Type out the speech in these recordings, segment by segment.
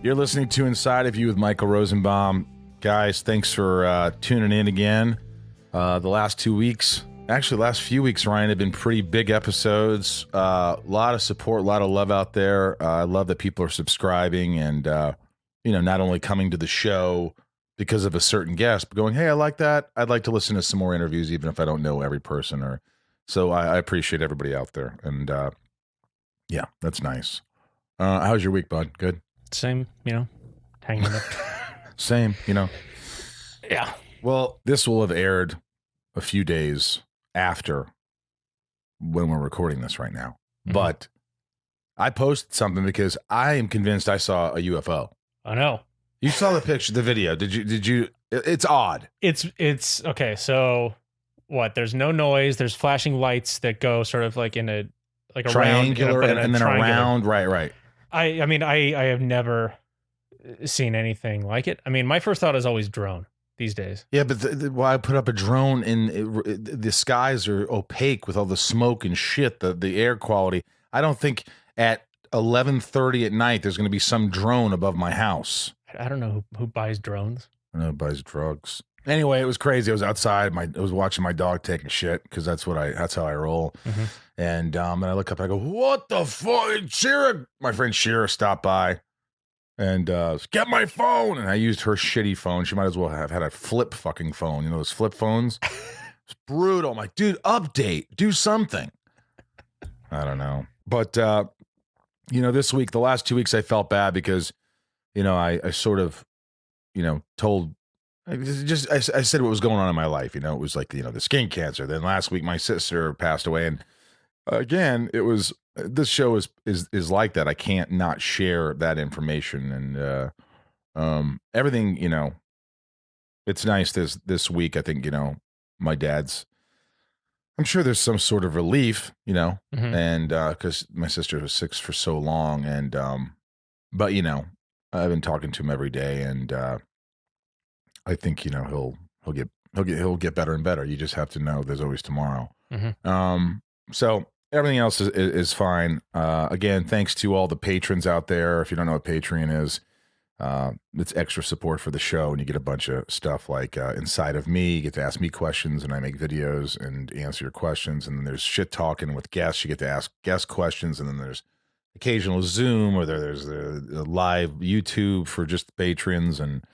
You're listening to Inside of You with Michael Rosenbaum. Guys, thanks for tuning in again. The last 2 weeks, actually the last few weeks, Ryan, have been pretty big episodes. A lot of support, a lot of love out there. I love that people are subscribing and, not only coming to the show because of a certain guest, but going, hey, I like that. I'd like to listen to some more interviews, even if I don't know every person. So I appreciate everybody out there. And yeah, that's nice. How's your week, bud? Good? Same, hanging up. Same, Yeah. Well, this will have aired a few days after when we're recording this right now. Mm-hmm. But I posted something because I am convinced I saw a UFO. I know. You saw the picture, the video. Did you? It's odd. It's okay. So what? There's no noise. There's flashing lights that go sort of like in a triangular round, and then around. Right. I mean, I have never seen anything like it. I mean, my first thought is always drone these days. Yeah, but why I put up a drone the skies are opaque with all the smoke and shit, the air quality. I don't think at 11:30 at night there's going to be some drone above my house. I don't know who buys drones. I know who buys drugs. Anyway, it was crazy. I was outside. I was watching my dog taking shit because that's how I roll. Mm-hmm. And I look up and I go, what the fuck? Shira, my friend Shira stopped by and get my phone. And I used her shitty phone. She might as well have had a flip fucking phone. You know, those flip phones? It's brutal. I'm like, dude, update. Do something. I don't know. But, this week, the last 2 weeks, I felt bad because, I sort of, told... I said what was going on in my life. It was like, the skin cancer. Then last week, my sister passed away. And again, it was, this show is like that. I can't not share that information. And everything, it's nice this week. I think, my dad's, I'm sure there's some sort of relief, mm-hmm. and because my sister was sick for so long. And, but, I've been talking to him every day. And, I think he'll get better and better. You just have to know there's always tomorrow. Mm-hmm. So everything else is fine. Again, thanks to all the patrons out there. If you don't know what Patreon is, it's extra support for the show, and you get a bunch of stuff like Inside of Me. You get to ask me questions, and I make videos and answer your questions. And then there's shit talking with guests. You get to ask guest questions, and then there's occasional Zoom, or there's the live YouTube for just patrons and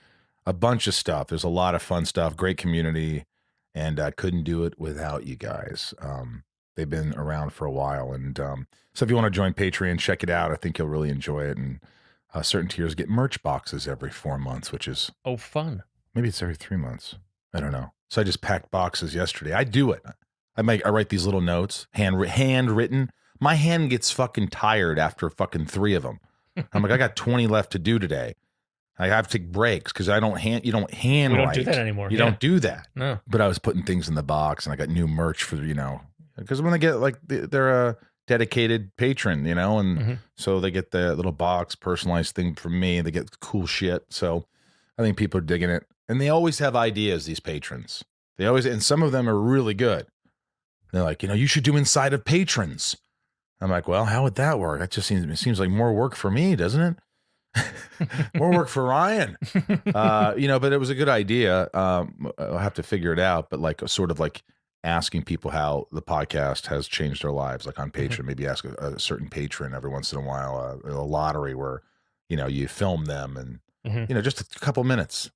a bunch of stuff. There's a lot of fun stuff, great community, and I couldn't do it without you guys. They've been around for a while, and so if you want to join Patreon, check it out. I think you'll really enjoy it, and certain tiers get merch boxes every 4 months, which is... Oh, fun. Maybe it's every 3 months. I don't know. So I just packed boxes yesterday. I do it. I write these little notes, handwritten. My hand gets fucking tired after fucking 3 of them. I'm like, I got 20 left to do today. I have to take breaks because you don't hand We don't do that anymore. You don't do that. No. But I was putting things in the box, and I got new merch for, because when they get, like, they're a dedicated patron, and mm-hmm. so they get the little box, personalized thing from me. They get cool shit. So I think people are digging it. And they always have ideas, these patrons. And some of them are really good. They're like, you should do Inside of Patrons. I'm like, well, how would that work? It seems like more work for me, doesn't it? More work for Ryan, but it was a good idea. I'll have to figure it out, but like sort of like asking people how the podcast has changed their lives, like on Patreon. Mm-hmm. Maybe ask a certain patron every once in a while, a lottery where you film them and mm-hmm. Just a couple minutes.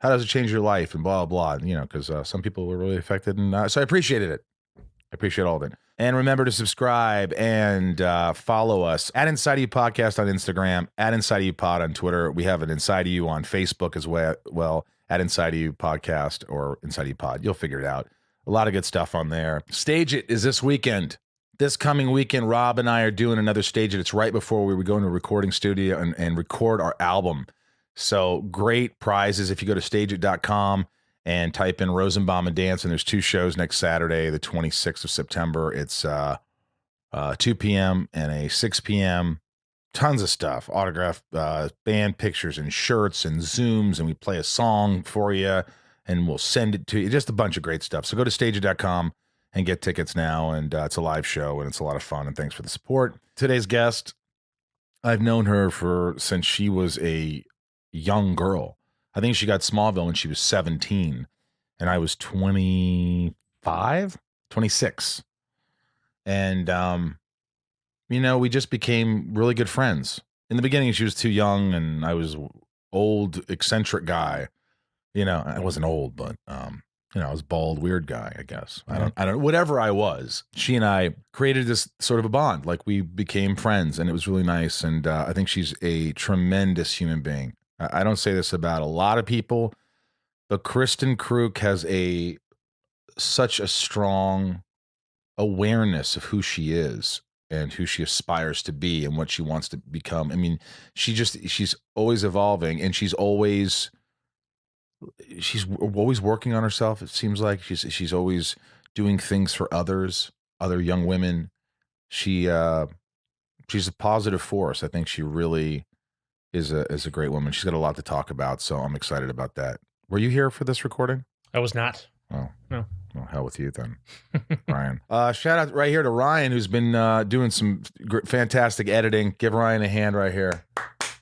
How does it change your life and blah blah? Because some people were really affected, and so I appreciated it. I appreciate all of it. And remember to subscribe and follow us at Inside of You Podcast on Instagram, at Inside of You Pod on Twitter. We have an Inside of You on Facebook as well, at Inside of You Podcast or Inside of You Pod. You'll figure it out. A lot of good stuff on there. Stage It is this weekend. This coming weekend, Rob and I are doing another Stage It. It's right before we go into a recording studio and record our album. So great prizes if you go to stageit.com. and type in Rosenbaum and Dance, and there's 2 shows next Saturday, the 26th of September. It's 2 p.m. and a 6 p.m. Tons of stuff, autograph band pictures and shirts and Zooms, and we play a song for you, and we'll send it to you. Just a bunch of great stuff. So go to stageit.com and get tickets now, and it's a live show, and it's a lot of fun, and thanks for the support. Today's guest, I've known her since she was a young girl. I think she got Smallville when she was 17 and I was 25, 26. And, we just became really good friends. In the beginning, she was too young and I was old, eccentric guy. I wasn't old, but, I was bald, weird guy, I guess. I don't, whatever I was. She and I created this sort of a bond. Like we became friends and it was really nice. And I think she's a tremendous human being. I don't say this about a lot of people, but KRISTIN KREUK has such a strong awareness of who she is and who she aspires to be and what she wants to become. I mean, she's always evolving and she's always working on herself. It seems like she's always doing things for other young women. She's a positive force. I think she really is a great woman. She's got a lot to talk about, so I'm excited about that. Were you here for this recording? I was not. Oh no. Well, hell with you then, Ryan. Shout out right here to Ryan, who's been doing some fantastic editing. Give Ryan a hand right here.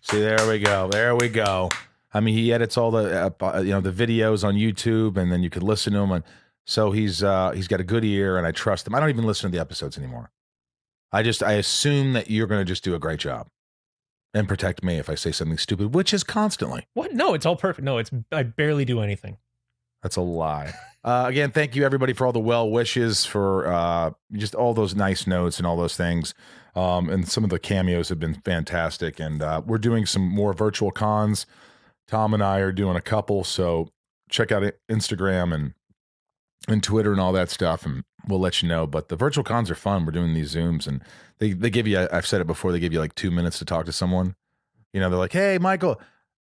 See, there we go. There we go. I mean, he edits all the the videos on YouTube, and then you could listen to him. And so he's got a good ear, and I trust him. I don't even listen to the episodes anymore. I assume that you're going to just do a great job and protect me if I say something stupid, which is constantly. What? No, it's all perfect. No, I barely do anything. That's a lie. Again, thank you everybody for all the well wishes, for just all those nice notes and all those things. And some of the cameos have been fantastic. And we're doing some more virtual cons. Tom and I are doing a couple, so check out Instagram and Twitter and all that stuff, and we'll let you know. But the virtual cons are fun. We're doing these Zooms, and they give you, I've said it before, they give you like 2 minutes to talk to someone. They're like, hey, Michael.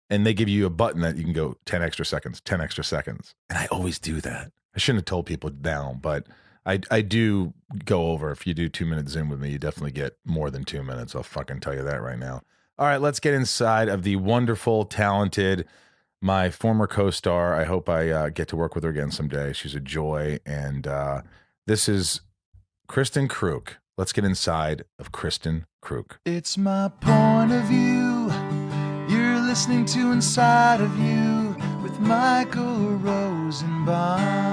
And they give you a button that you can go 10 extra seconds, 10 extra seconds. And I always do that. I shouldn't have told people down, but I do go over. If you do 2 minute Zoom with me, you definitely get more than 2 minutes. I'll fucking tell you that right now. All right, let's get inside of the wonderful, talented, my former co-star. I hope I get to work with her again someday. She's a joy. And this is KRISTIN KREUK. Let's get inside of KRISTIN KREUK. It's my point of view. You're listening to Inside of You with Michael Rosenbaum.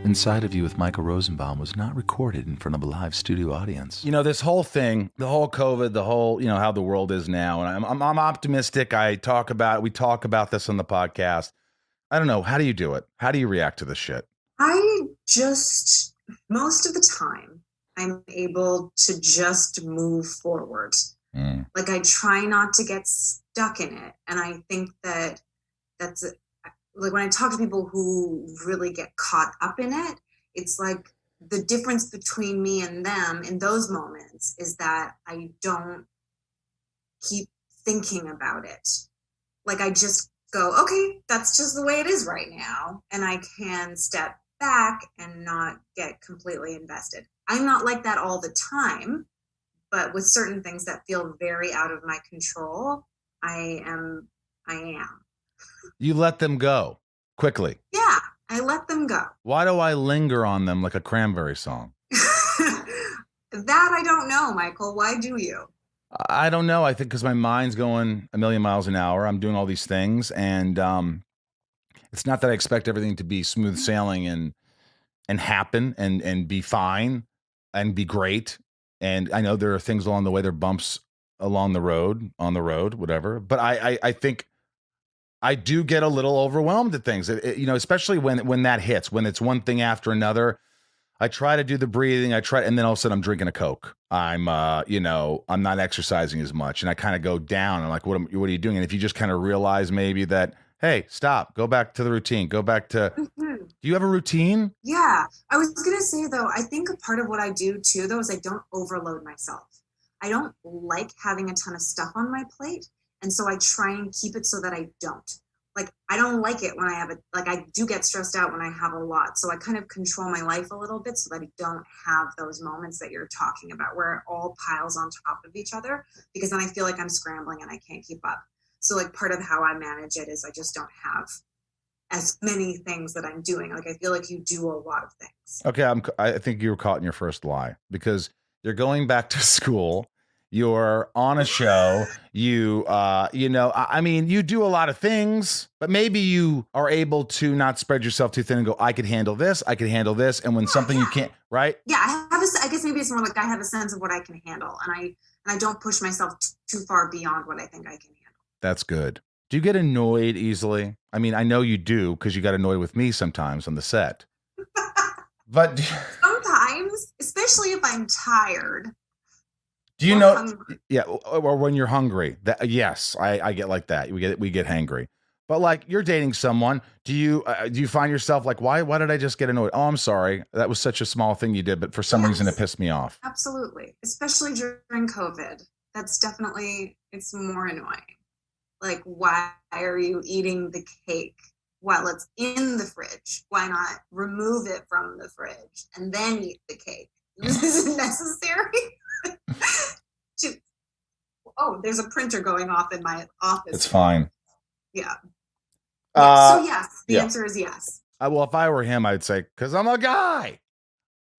Inside of You with Michael Rosenbaum was not recorded in front of a live studio audience. This whole thing, the whole COVID, the whole, how the world is now, and I'm optimistic. We talk about this on the podcast. I don't know. How do you do it? How do you react to this shit? Most of the time, I'm able to just move forward. Like I try not to get stuck in it. And I think that's like when I talk to people who really get caught up in it, it's like the difference between me and them in those moments is that I don't keep thinking about it. Like I just go, okay, that's just the way it is right now. And I can step back and not get completely invested. I'm not like that all the time, but with certain things that feel very out of my control, I am. You let them go quickly. Yeah, I let them go. Why do I linger on them like a Cranberry song? That I don't know, Michael. Why do you? I don't know. I think because my mind's going a million miles an hour. I'm doing all these things, and it's not that I expect everything to be smooth sailing and happen and be fine and be great. And I know there are things along the way, there are bumps along the road, on the road, whatever. But I think I do get a little overwhelmed at things, especially when that hits, when it's one thing after another. I try to do the breathing. And then all of a sudden I'm drinking a Coke. I'm not exercising as much, and I kind of go down. I'm like, what are you doing? And if you just kind of realize maybe that, hey, stop, go back to the routine, go back to, do you have a routine? Yeah. I was going to say though, I think a part of what I do too, though, is I don't overload myself. I don't like having a ton of stuff on my plate. And so I try and keep it so that I don't. Like, I don't like it when I have I do get stressed out when I have a lot. So I kind of control my life a little bit so that I don't have those moments that you're talking about where it all piles on top of each other, because then I feel like I'm scrambling and I can't keep up. So like part of how I manage it is I just don't have as many things that I'm doing. Like, I feel like you do a lot of things. Okay, I think you were caught in your first lie because you're going back to school. You're on a show. I mean, you do a lot of things, but maybe you are able to not spread yourself too thin and go, I could handle this. I could handle this. And when something you can't, right? Yeah, I guess maybe it's more like I have a sense of what I can handle, and I don't push myself too far beyond what I think I can handle. That's good. Do you get annoyed easily? I mean, I know you do because you got annoyed with me sometimes on the set. But sometimes, especially if I'm tired. Do you know? Hungry. Yeah, or when you're hungry. Yes, I get like that. We get hangry. But like you're dating someone, do you find yourself like why did I just get annoyed? Oh, I'm sorry. That was such a small thing you did, but for some reason it pissed me off. Absolutely. Especially during COVID. That's definitely, it's more annoying. Like, why are you eating the cake while it's in the fridge? Why not remove it from the fridge and then eat the cake? Is it necessary? Oh, there's a printer going off in my office. It's fine. Yeah. So yes, the answer is yes. Well, if I were him, I'd say, because I'm a guy.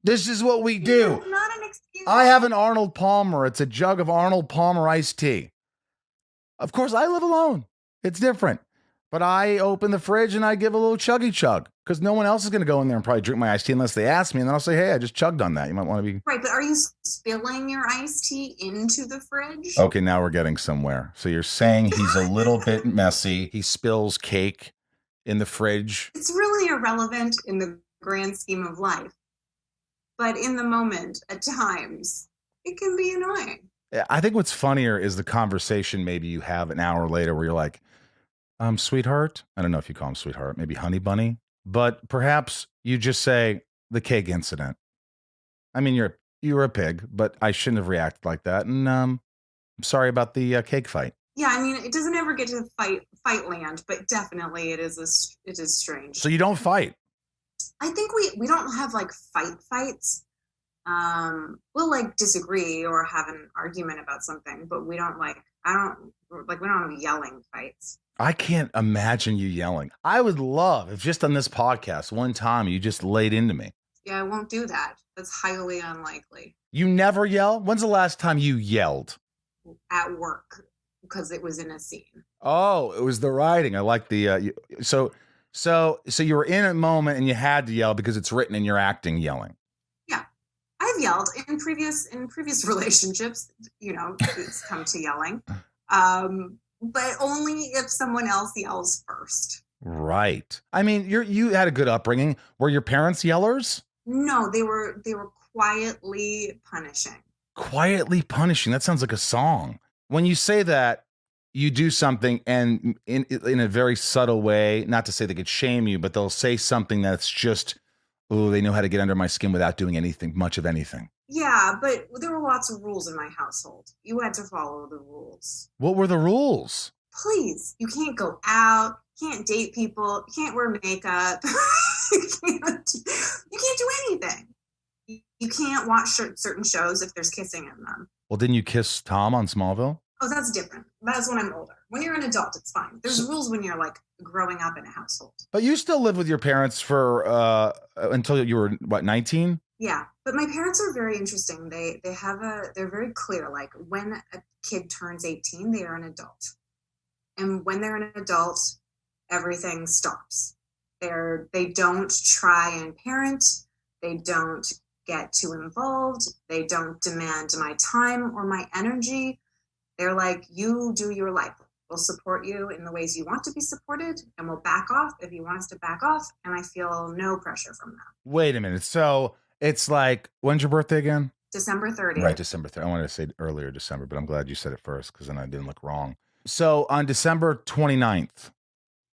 This is what we do. It's not an excuse. I have an Arnold Palmer. It's a jug of Arnold Palmer iced tea. Of course, I live alone. It's different. But I open the fridge and I give a little chuggy chug because no one else is going to go in there and probably drink my iced tea unless they ask me. And then I'll say, hey, I just chugged on that. You might want to be. Right. But are you spilling your iced tea into the fridge? Okay, now we're getting somewhere. So you're saying he's a little bit messy. He spills cake in the fridge. It's really irrelevant in the grand scheme of life. But in the moment, at times, it can be annoying. I think what's funnier is the conversation maybe you have an hour later where you're like, sweetheart. I don't know if you call him sweetheart, maybe honey bunny. But perhaps you just say the cake incident. I mean, you're a pig, but I shouldn't have reacted like that. And I'm sorry about the cake fight. Yeah, I mean, it doesn't ever get to fight land, but definitely it is strange. So you don't fight? I think we don't have like fights. We'll like disagree or have an argument about something, but we don't we don't have yelling fights. I can't imagine you yelling. I would love if just on this podcast one time you just laid into me. Yeah, I won't do that. That's highly unlikely. You never yell? When's the last time you yelled? At work, because it was in a scene. Oh, it was the writing. I like the so you were in a moment and you had to yell because it's written and you're acting yelling. Yeah. I've yelled in previous relationships, it's come to yelling. But only if someone else yells first. Right. I mean, you had a good upbringing. Were your parents yellers? No, they were quietly punishing. Quietly punishing. That sounds like a song. When you say that, you do something and in a very subtle way, not to say they could shame you, but they'll say something that's just, oh, they know how to get under my skin without doing much of anything. Yeah, but there were lots of rules in my household. You had to follow the rules. What were the rules? Please, you can't go out, you can't date people, you can't wear makeup, you can't do anything. You can't watch certain shows if there's kissing in them. Well, didn't you kiss Tom on Smallville? Oh, that's different. That's when I'm older. When you're an adult, it's fine. There's rules when you're like growing up in a household. But you still lived with your parents for until you were what, 19? Yeah, but my parents are very interesting. They're very clear. Like when a kid turns 18, they are an adult, and when they're an adult, everything stops. They don't try and parent. They don't get too involved. They don't demand my time or my energy. They're like, you do your life. We'll support you in the ways you want to be supported, and we'll back off if you want us to back off. And I feel no pressure from that. Wait a minute. So it's like, when's your birthday again? December 30th. Right, December 30th. I wanted to say earlier December, but I'm glad you said it first because then I didn't look wrong. So on December 29th,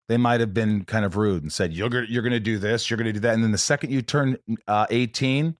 they might have been kind of rude and said, you're going to do this, you're going to do that. And then the second you turn 18,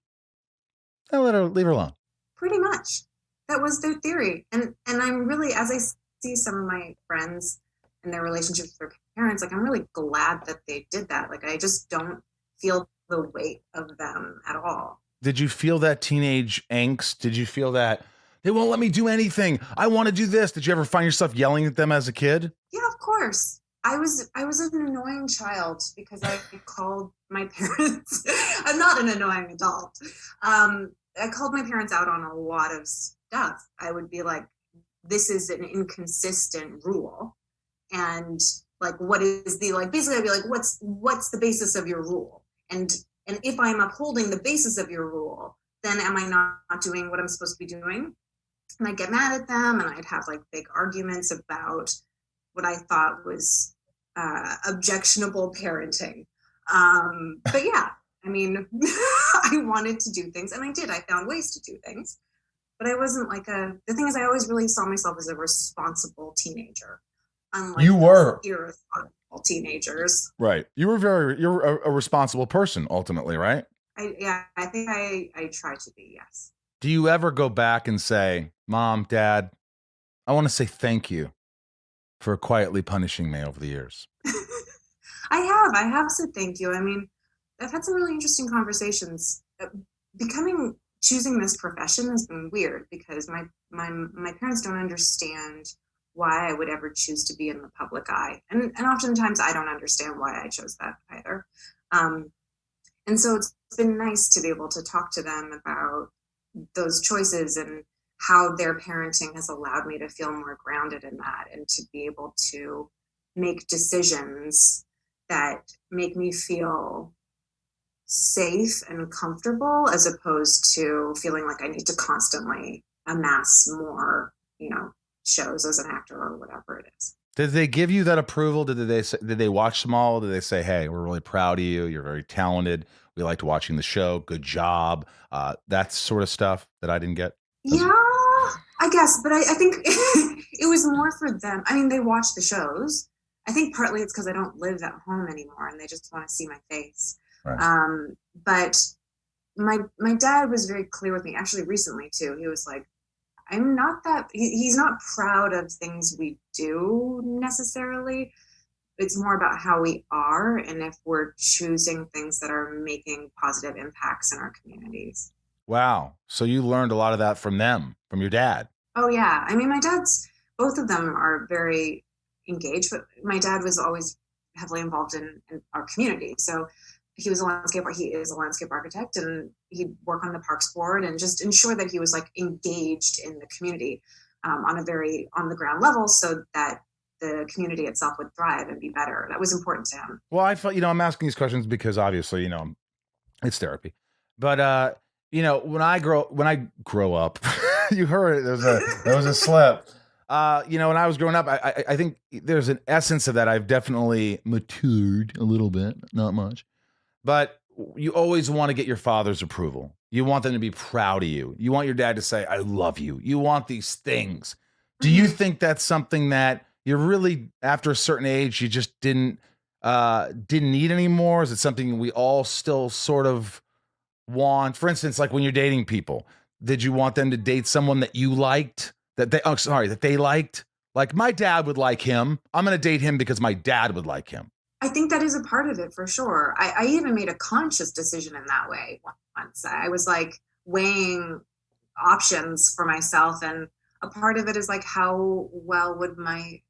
leave her alone. Pretty much. That was their theory. And I'm really, as I see some of my friends and their relationships with their parents, like I'm really glad that they did that. Like I just don't feel the weight of them at all. Did you feel that teenage angst? Did you feel that they won't let me do anything? I want to do this. Did you ever find yourself yelling at them as a kid? Yeah, of course. I was an annoying child because I called my parents. I'm not an annoying adult. I called my parents out on a lot of stuff. I would be like, this is an inconsistent rule. And like, what is the, like, basically I'd be like, what's the basis of your rule? And if I'm upholding the basis of your rule, then am I not doing what I'm supposed to be doing? And I'd get mad at them, and I'd have like big arguments about what I thought was objectionable parenting. But yeah, I mean, I wanted to do things, and I did. I found ways to do things, but I wasn't like the thing is, I always really saw myself as a responsible teenager. Unlike you were irresponsible teenagers. Right. You're a responsible person ultimately, right? I think I try to be, yes. Do you ever go back and say, Mom, Dad, I want to say thank you for quietly punishing me over the years? I have said thank you. I mean, I've had some really interesting conversations. Choosing this profession has been weird because my parents don't understand why I would ever choose to be in the public eye. And oftentimes I don't understand why I chose that either. And so it's been nice to be able to talk to them about those choices and how their parenting has allowed me to feel more grounded in that and to be able to make decisions that make me feel safe and comfortable, as opposed to feeling like I need to constantly amass more, shows as an actor or whatever it is. Did they give you that approval? Did they watch them all? Did they say, hey, we're really proud of you. You're very talented. We liked watching the show. Good job. That sort of stuff that I didn't get. Yeah, I guess. But I think it was more for them. I mean, they watch the shows. I think partly it's because I don't live at home anymore and they just want to see my face. Right. But my dad was very clear with me, actually recently too. He was like, I'm not that, he's not proud of things we do necessarily. It's more about how we are and if we're choosing things that are making positive impacts in our communities. Wow. So you learned a lot of that from them, from your dad. Oh yeah. I mean, both of them are very engaged, but my dad was always heavily involved in our community. So he is a landscape architect, and he'd work on the parks board and just ensure that he was like engaged in the community on the ground level so that the community itself would thrive and be better. That was important to him. Well, I felt, I'm asking these questions because obviously, it's therapy. But, when I grow up, you heard it, there was a slip. When I was growing up, I think there's an essence of that. I've definitely matured a little bit, not much. But you always want to get your father's approval. You want them to be proud of you. You want your dad to say, I love you. You want these things. Do you think that's something that you're really, after a certain age, you just didn't need anymore? Is it something we all still sort of want? For instance, like when you're dating people, did you want them to date someone that you liked? That they liked? Like, my dad would like him. I'm going to date him because my dad would like him. I think that is a part of it for sure. I even made a conscious decision in that way once. I was like weighing options for myself. And a part of it is like, how well would my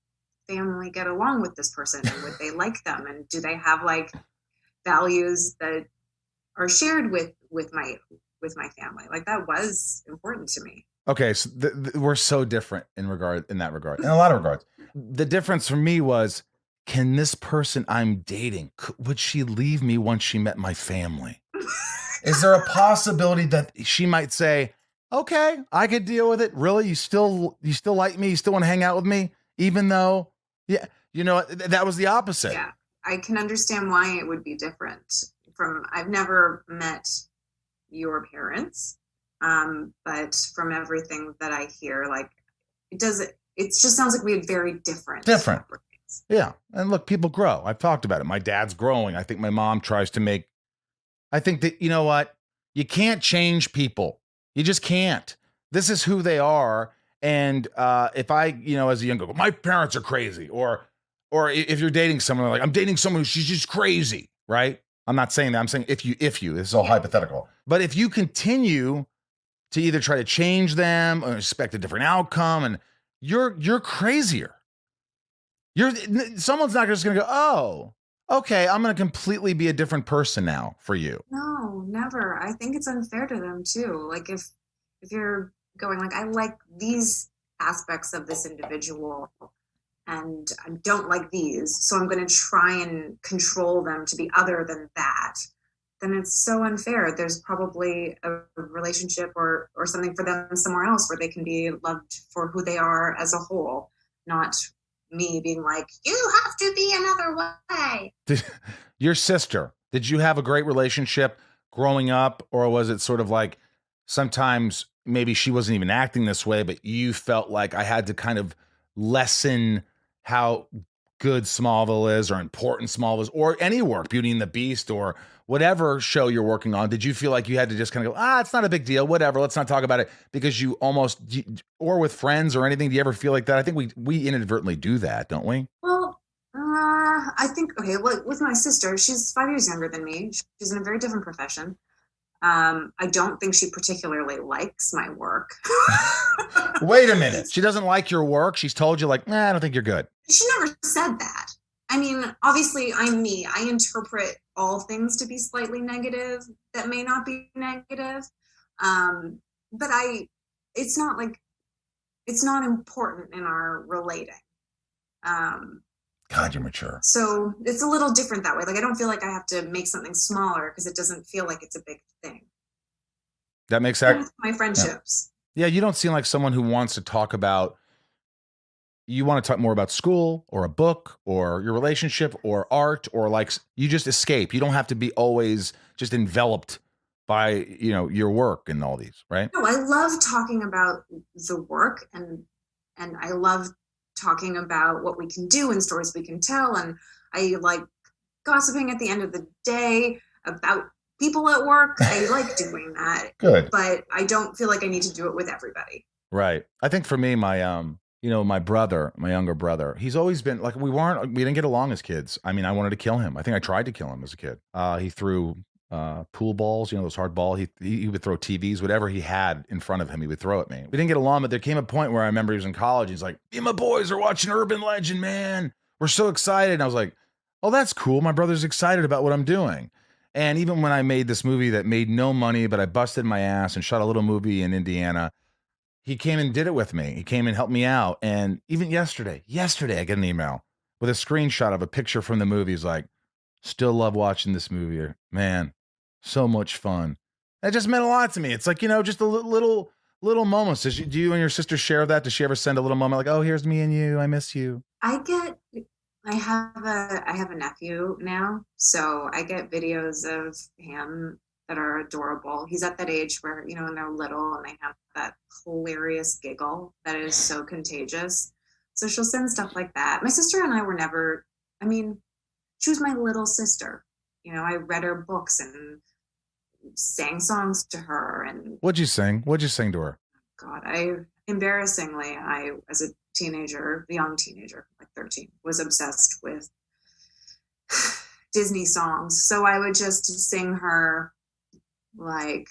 family get along with this person? And would they like them? And do they have like values that are shared with my family? Like, that was important to me. Okay, so we're so different in that regard, in a lot of regards. The difference for me was, can this person I'm dating, would she leave me once she met my family? Is there a possibility that she might say, okay, I could deal with it. Really? You still like me? You still want to hang out with me? Even though, yeah, that was the opposite. Yeah, I can understand why it would be different. I've never met your parents, but from everything that I hear, like, it just sounds like we had very different. Yeah. And look, people grow. I've talked about it. My dad's growing. I think my mom tries to I think that, you know what? You can't change people. You just can't. This is who they are. And if I, as a young girl, my parents are crazy. Or if you're dating someone, like, I'm dating someone she's just crazy, right? I'm not saying that. I'm saying if you, this is all hypothetical. But if you continue to either try to change them or expect a different outcome, and you're crazier. Someone's not just going to go, oh, okay, I'm going to completely be a different person now for you. No, never. I think it's unfair to them too. Like if you're going like, I like these aspects of this individual and I don't like these, so I'm going to try and control them to be other than that, then it's so unfair. There's probably a relationship or something for them somewhere else where they can be loved for who they are as a whole, not me being like, you have to be another way. Your sister, did you have a great relationship growing up, or was it sort of like sometimes maybe she wasn't even acting this way, but you felt like I had to kind of lessen how good Smallville is or important Smallville is, or any work, Beauty and the Beast or whatever show you're working on? Did you feel like you had to just kind of go, it's not a big deal, whatever, let's not talk about it, because you almost, or with friends or anything, do you ever feel like that? I think we inadvertently do that, don't we? Well, I think, okay, well, with my sister, she's 5 years younger than me. She's in a very different profession. I don't think she particularly likes my work. Wait a minute. She doesn't like your work? She's told you like, I don't think you're good. She never said that. I mean, obviously I'm me. I interpret all things to be slightly negative that may not be negative. But it's not important in our relating. God, you're mature. So it's a little different that way. Like, I don't feel like I have to make something smaller because it doesn't feel like it's a big thing. That makes sense. My friendships. Yeah, you don't seem like someone who wants to talk about, you want to talk more about school or a book or your relationship or art, or like you just escape. You don't have to be always just enveloped by, your work and all these, right? No, I love talking about the work and I love talking about what we can do and stories we can tell. And I like gossiping at the end of the day about people at work. I like doing that. Good. But I don't feel like I need to do it with everybody. Right. I think for me, my, my brother, my younger brother, he's always been like, we didn't get along as kids. I mean, I wanted to kill him. I think I tried to kill him as a kid. He threw pool balls, those hard balls. He would throw TVs, whatever he had in front of him, he would throw at me. We didn't get along, but there came a point where I remember he was in college. He's like, me and my boys are watching Urban Legend, man. We're so excited. And I was like, oh, that's cool. My brother's excited about what I'm doing. And even when I made this movie that made no money, but I busted my ass and shot a little movie in Indiana, he came and did it with me. He came and helped me out. And even yesterday, I get an email with a screenshot of a picture from the movie. He's like, still love watching this movie. Man, so much fun. That just meant a lot to me. It's like, just a little moments. Do you and your sister share that? Does she ever send a little moment like, oh, here's me and you, I miss you? I have a nephew now, so I get videos of him that are adorable. He's at that age where, when they're little and they have that hilarious giggle that is so contagious. So she'll send stuff like that. My sister and I were never, she was my little sister. I read her books and sang songs to her. And What'd you sing to her? God, embarrassingly, as a teenager, young teenager, like 13, was obsessed with Disney songs. So I would just sing her like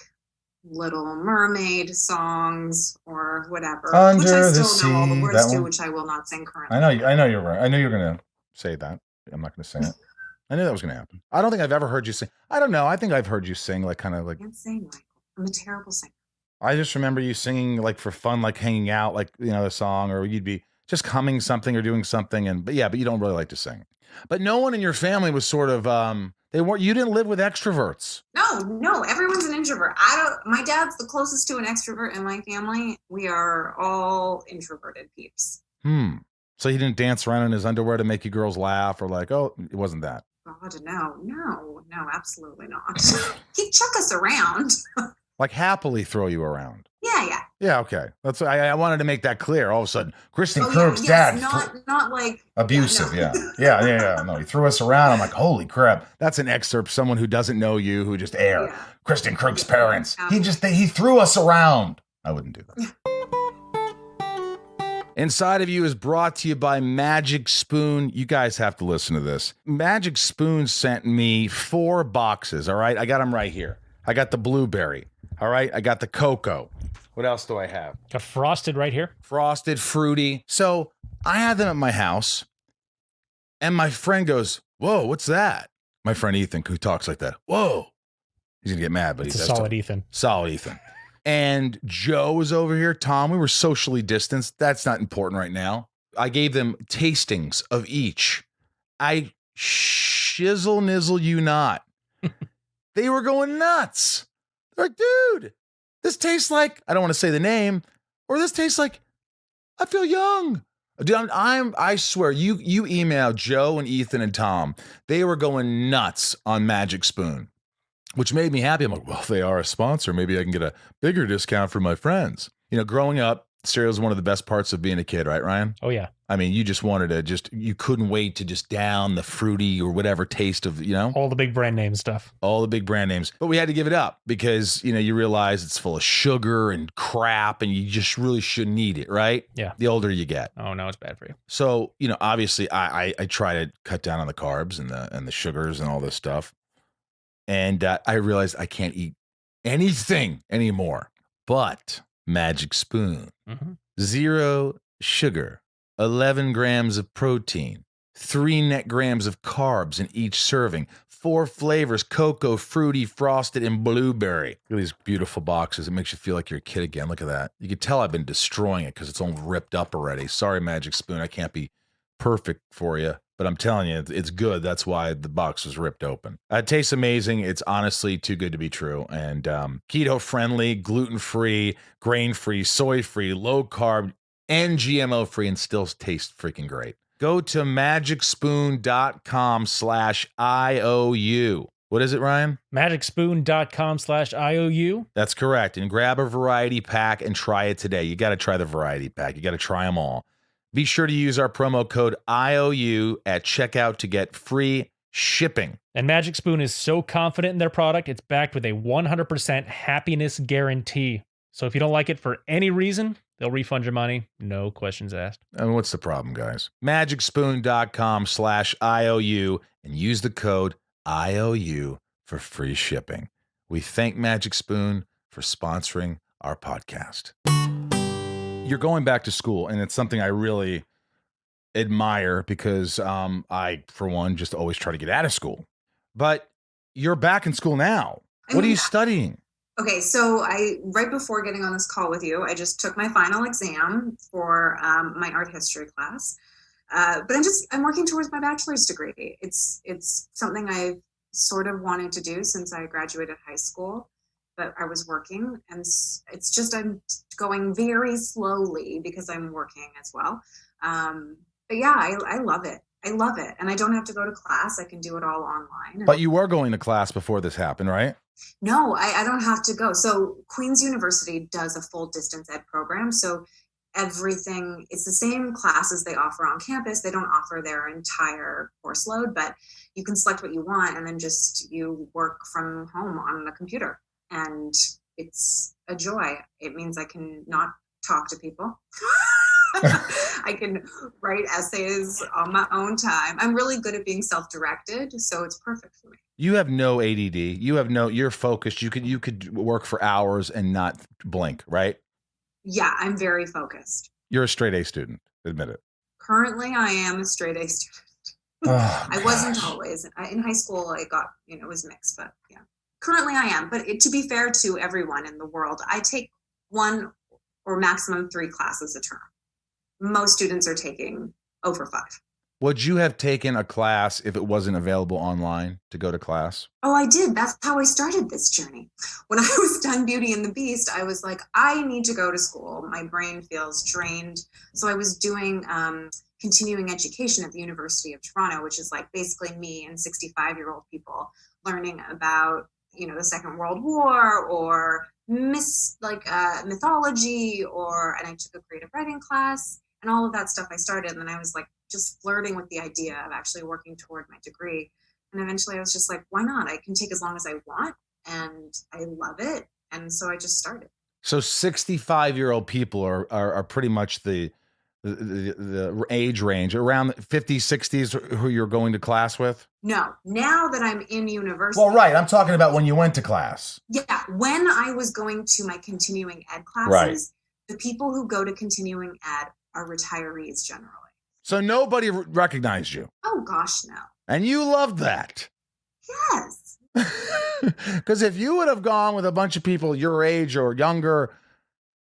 Little Mermaid songs or whatever, Under which I the still know all the Sea, words to, one? which I will not sing currently. I know you're right. I knew you were going to say that. I'm not going to sing it. I knew that was going to happen. I don't think I've ever heard you sing. I don't know. I think I've heard you sing like kind of like. I can't sing, Michael. I'm a terrible singer. I just remember you singing like for fun, like hanging out, like, the song, or you'd be just humming something or doing something. But you don't really like to sing. But no one in your family was sort of, you didn't live with extroverts. No, everyone's an introvert. My dad's the closest to an extrovert in my family. We are all introverted peeps. So he didn't dance around in his underwear to make you girls laugh, or like, oh, it wasn't that. God, no, absolutely not. He'd chuck us around. Like happily throw you around. Yeah. Yeah, okay. That's I wanted to make that clear. All of a sudden, KRISTIN Kreuk's dad. Not like abusive, yeah. No, he threw us around. I'm like, holy crap. That's an excerpt. Someone who doesn't know you, who just air. Yeah. KRISTIN Kreuk's parents. He threw us around. I wouldn't do that. Inside of You is brought to you by Magic Spoon. You guys have to listen to this. Magic Spoon sent me 4 boxes, all right? I got them right here. I got the blueberry, all right? I got the cocoa. What else do I have? Got frosted right here. Frosted, fruity. So I had them at my house, And my friend goes, whoa, what's that? My friend Ethan, who talks like that. Whoa. He's going to get mad, but It's he a does solid talk. Ethan. Solid Ethan. And Joe was over here. Tom, we were socially distanced. That's not important right now. I gave them tastings of each. I shizzle nizzle you not. They were going nuts. They're like, dude, this tastes like, I don't want to say the name, or this tastes like, I feel young. Dude, I swear, you email Joe and Ethan and Tom. They were going nuts on Magic Spoon, which made me happy. I'm like, well, if they are a sponsor, maybe I can get a bigger discount for my friends. You know, growing up, cereal is one of the best parts of being a kid, right, Ryan? Oh, yeah. I mean, you just wanted to you couldn't wait to just down the fruity or whatever taste of, all the big brand name stuff. All the big brand names. But we had to give it up because, you realize it's full of sugar and crap and you just really shouldn't eat it, right? Yeah. The older you get. Oh, no, it's bad for you. So, obviously I try to cut down on the carbs and the sugars and all this stuff. And I realized I can't eat anything anymore but Magic Spoon. Mm-hmm. 0 sugar. 11 grams of protein, 3 net grams of carbs in each serving, 4 flavors, cocoa, fruity, frosted, and blueberry. Look at these beautiful boxes. It makes you feel like you're a kid again. Look at that. You can tell I've been destroying it because it's all ripped up already. Sorry, Magic Spoon. I can't be perfect for you, but I'm telling you, it's good. That's why the box was ripped open. It tastes amazing. It's honestly too good to be true. And keto-friendly, gluten-free, grain-free, soy-free, low-carb, and GMO free, and still tastes freaking great. Go to magicspoon.com/IOU. What is it, Ryan? Magicspoon.com/IOU. That's correct. And grab a variety pack and try it today. You got to try the variety pack. You got to try them all. Be sure to use our promo code IOU at checkout to get free shipping. And Magic Spoon is so confident in their product, it's backed with a 100% happiness guarantee. So if you don't like it for any reason, they'll refund your money. No questions asked. And what's the problem, guys? Magicspoon.com/IOU and use the code IOU for free shipping. We thank Magic Spoon for sponsoring our podcast. You're going back to school, and it's something I really admire because I, for one, just always try to get out of school. But you're back in school now. What are you studying? Okay, so right before getting on this call with you, I just took my final exam for my art history class. But I'm working towards my bachelor's degree. It's something I've sort of wanted to do since I graduated high school, but I was working, and it's just I'm going very slowly because I'm working as well. But yeah, I love it. I love it, and I don't have to go to class. I can do it all online. But you were going to class before this happened, right? No, I don't have to go. So Queen's University does a full distance ed program. So everything, it's the same classes they offer on campus. They don't offer their entire course load, but you can select what you want and then you work from home on the computer. And it's a joy. It means I can not talk to people. I can write essays on my own time. I'm really good at being self-directed, so it's perfect for me. You have no ADD. You're focused. You could work for hours and not blink, right? Yeah, I'm very focused. You're a straight A student, admit it. Currently, I am a straight A student. Oh, I wasn't always. In high school, I got, it was mixed, but yeah. Currently, I am. But to be fair to everyone in the world, I take 1 or maximum 3 classes a term. Most students are taking over 5. Would you have taken a class if it wasn't available online to go to class? Oh, I did. That's how I started this journey. When I was done Beauty and the Beast, I was like, I need to go to school. My brain feels drained. So I was doing continuing education at the University of Toronto, which is like basically me and 65-year-old people learning about, the Second World War or mythology, and I took a creative writing class. And all of that stuff I started, and then I was like just flirting with the idea of actually working toward my degree. And eventually I was just like, why not? I can take as long as I want, and I love it. And so I just started. So 65-year-old people are pretty much the age range, around 50s, 60s, who you're going to class with? No, now that I'm in university. Well, right. I'm talking about when you went to class. Yeah, when I was going to my continuing ed classes, right. The people who go to continuing ed are retirees generally. So nobody recognized you. Oh gosh, no. And you loved that. Yes. Because if you would have gone with a bunch of people your age or younger,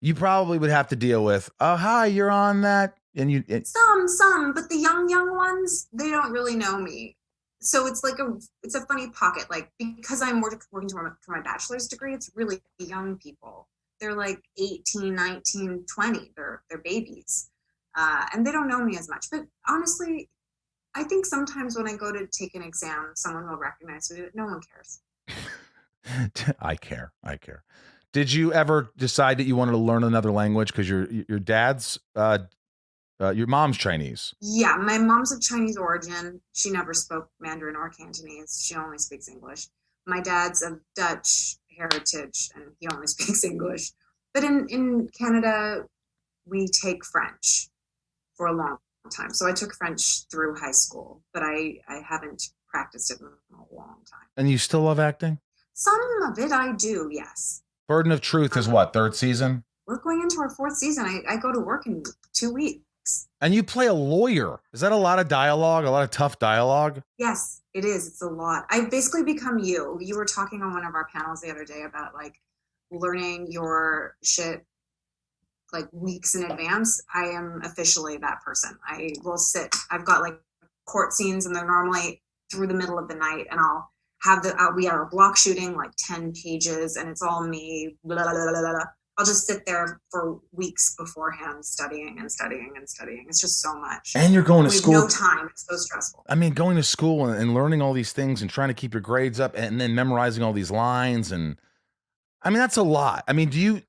you probably would have to deal with, oh, hi, you're on that. And you some, but the young ones, they don't really know me. So it's like it's a funny pocket. Like, because I'm working for my bachelor's degree, it's really young people. They're like 18, 19, 20. They're babies. And they don't know me as much. But honestly, I think sometimes when I go to take an exam, someone will recognize me, but no one cares. I care. Did you ever decide that you wanted to learn another language? Because your dad's, your mom's Chinese. Yeah, my mom's of Chinese origin. She never spoke Mandarin or Cantonese. She only speaks English. My dad's of Dutch heritage, and he only speaks English. But in Canada, we take French for a long time. So I took French through high school, but I haven't practiced it in a long time. And you still love acting? Some of it I do, yes. Burden of Truth is what, third season? We're going into our fourth season. I go to work in 2 weeks. And you play a lawyer. Is that a lot of dialogue, a lot of tough dialogue? Yes, it is. It's a lot. I've basically become you. You were talking on one of our panels the other day about like learning your shit like weeks in advance. I am officially that person. I will sit. I've got like court scenes and they're normally through the middle of the night, and I'll have we are block shooting like 10 pages and it's all me, blah, blah, blah, blah, blah. I'll just sit there for weeks beforehand studying and studying and studying. It's just so much. And you're going to school. No time. It's so stressful. I mean, going to school and learning all these things and trying to keep your grades up and then memorizing all these lines. And I mean, that's a lot. I mean, do you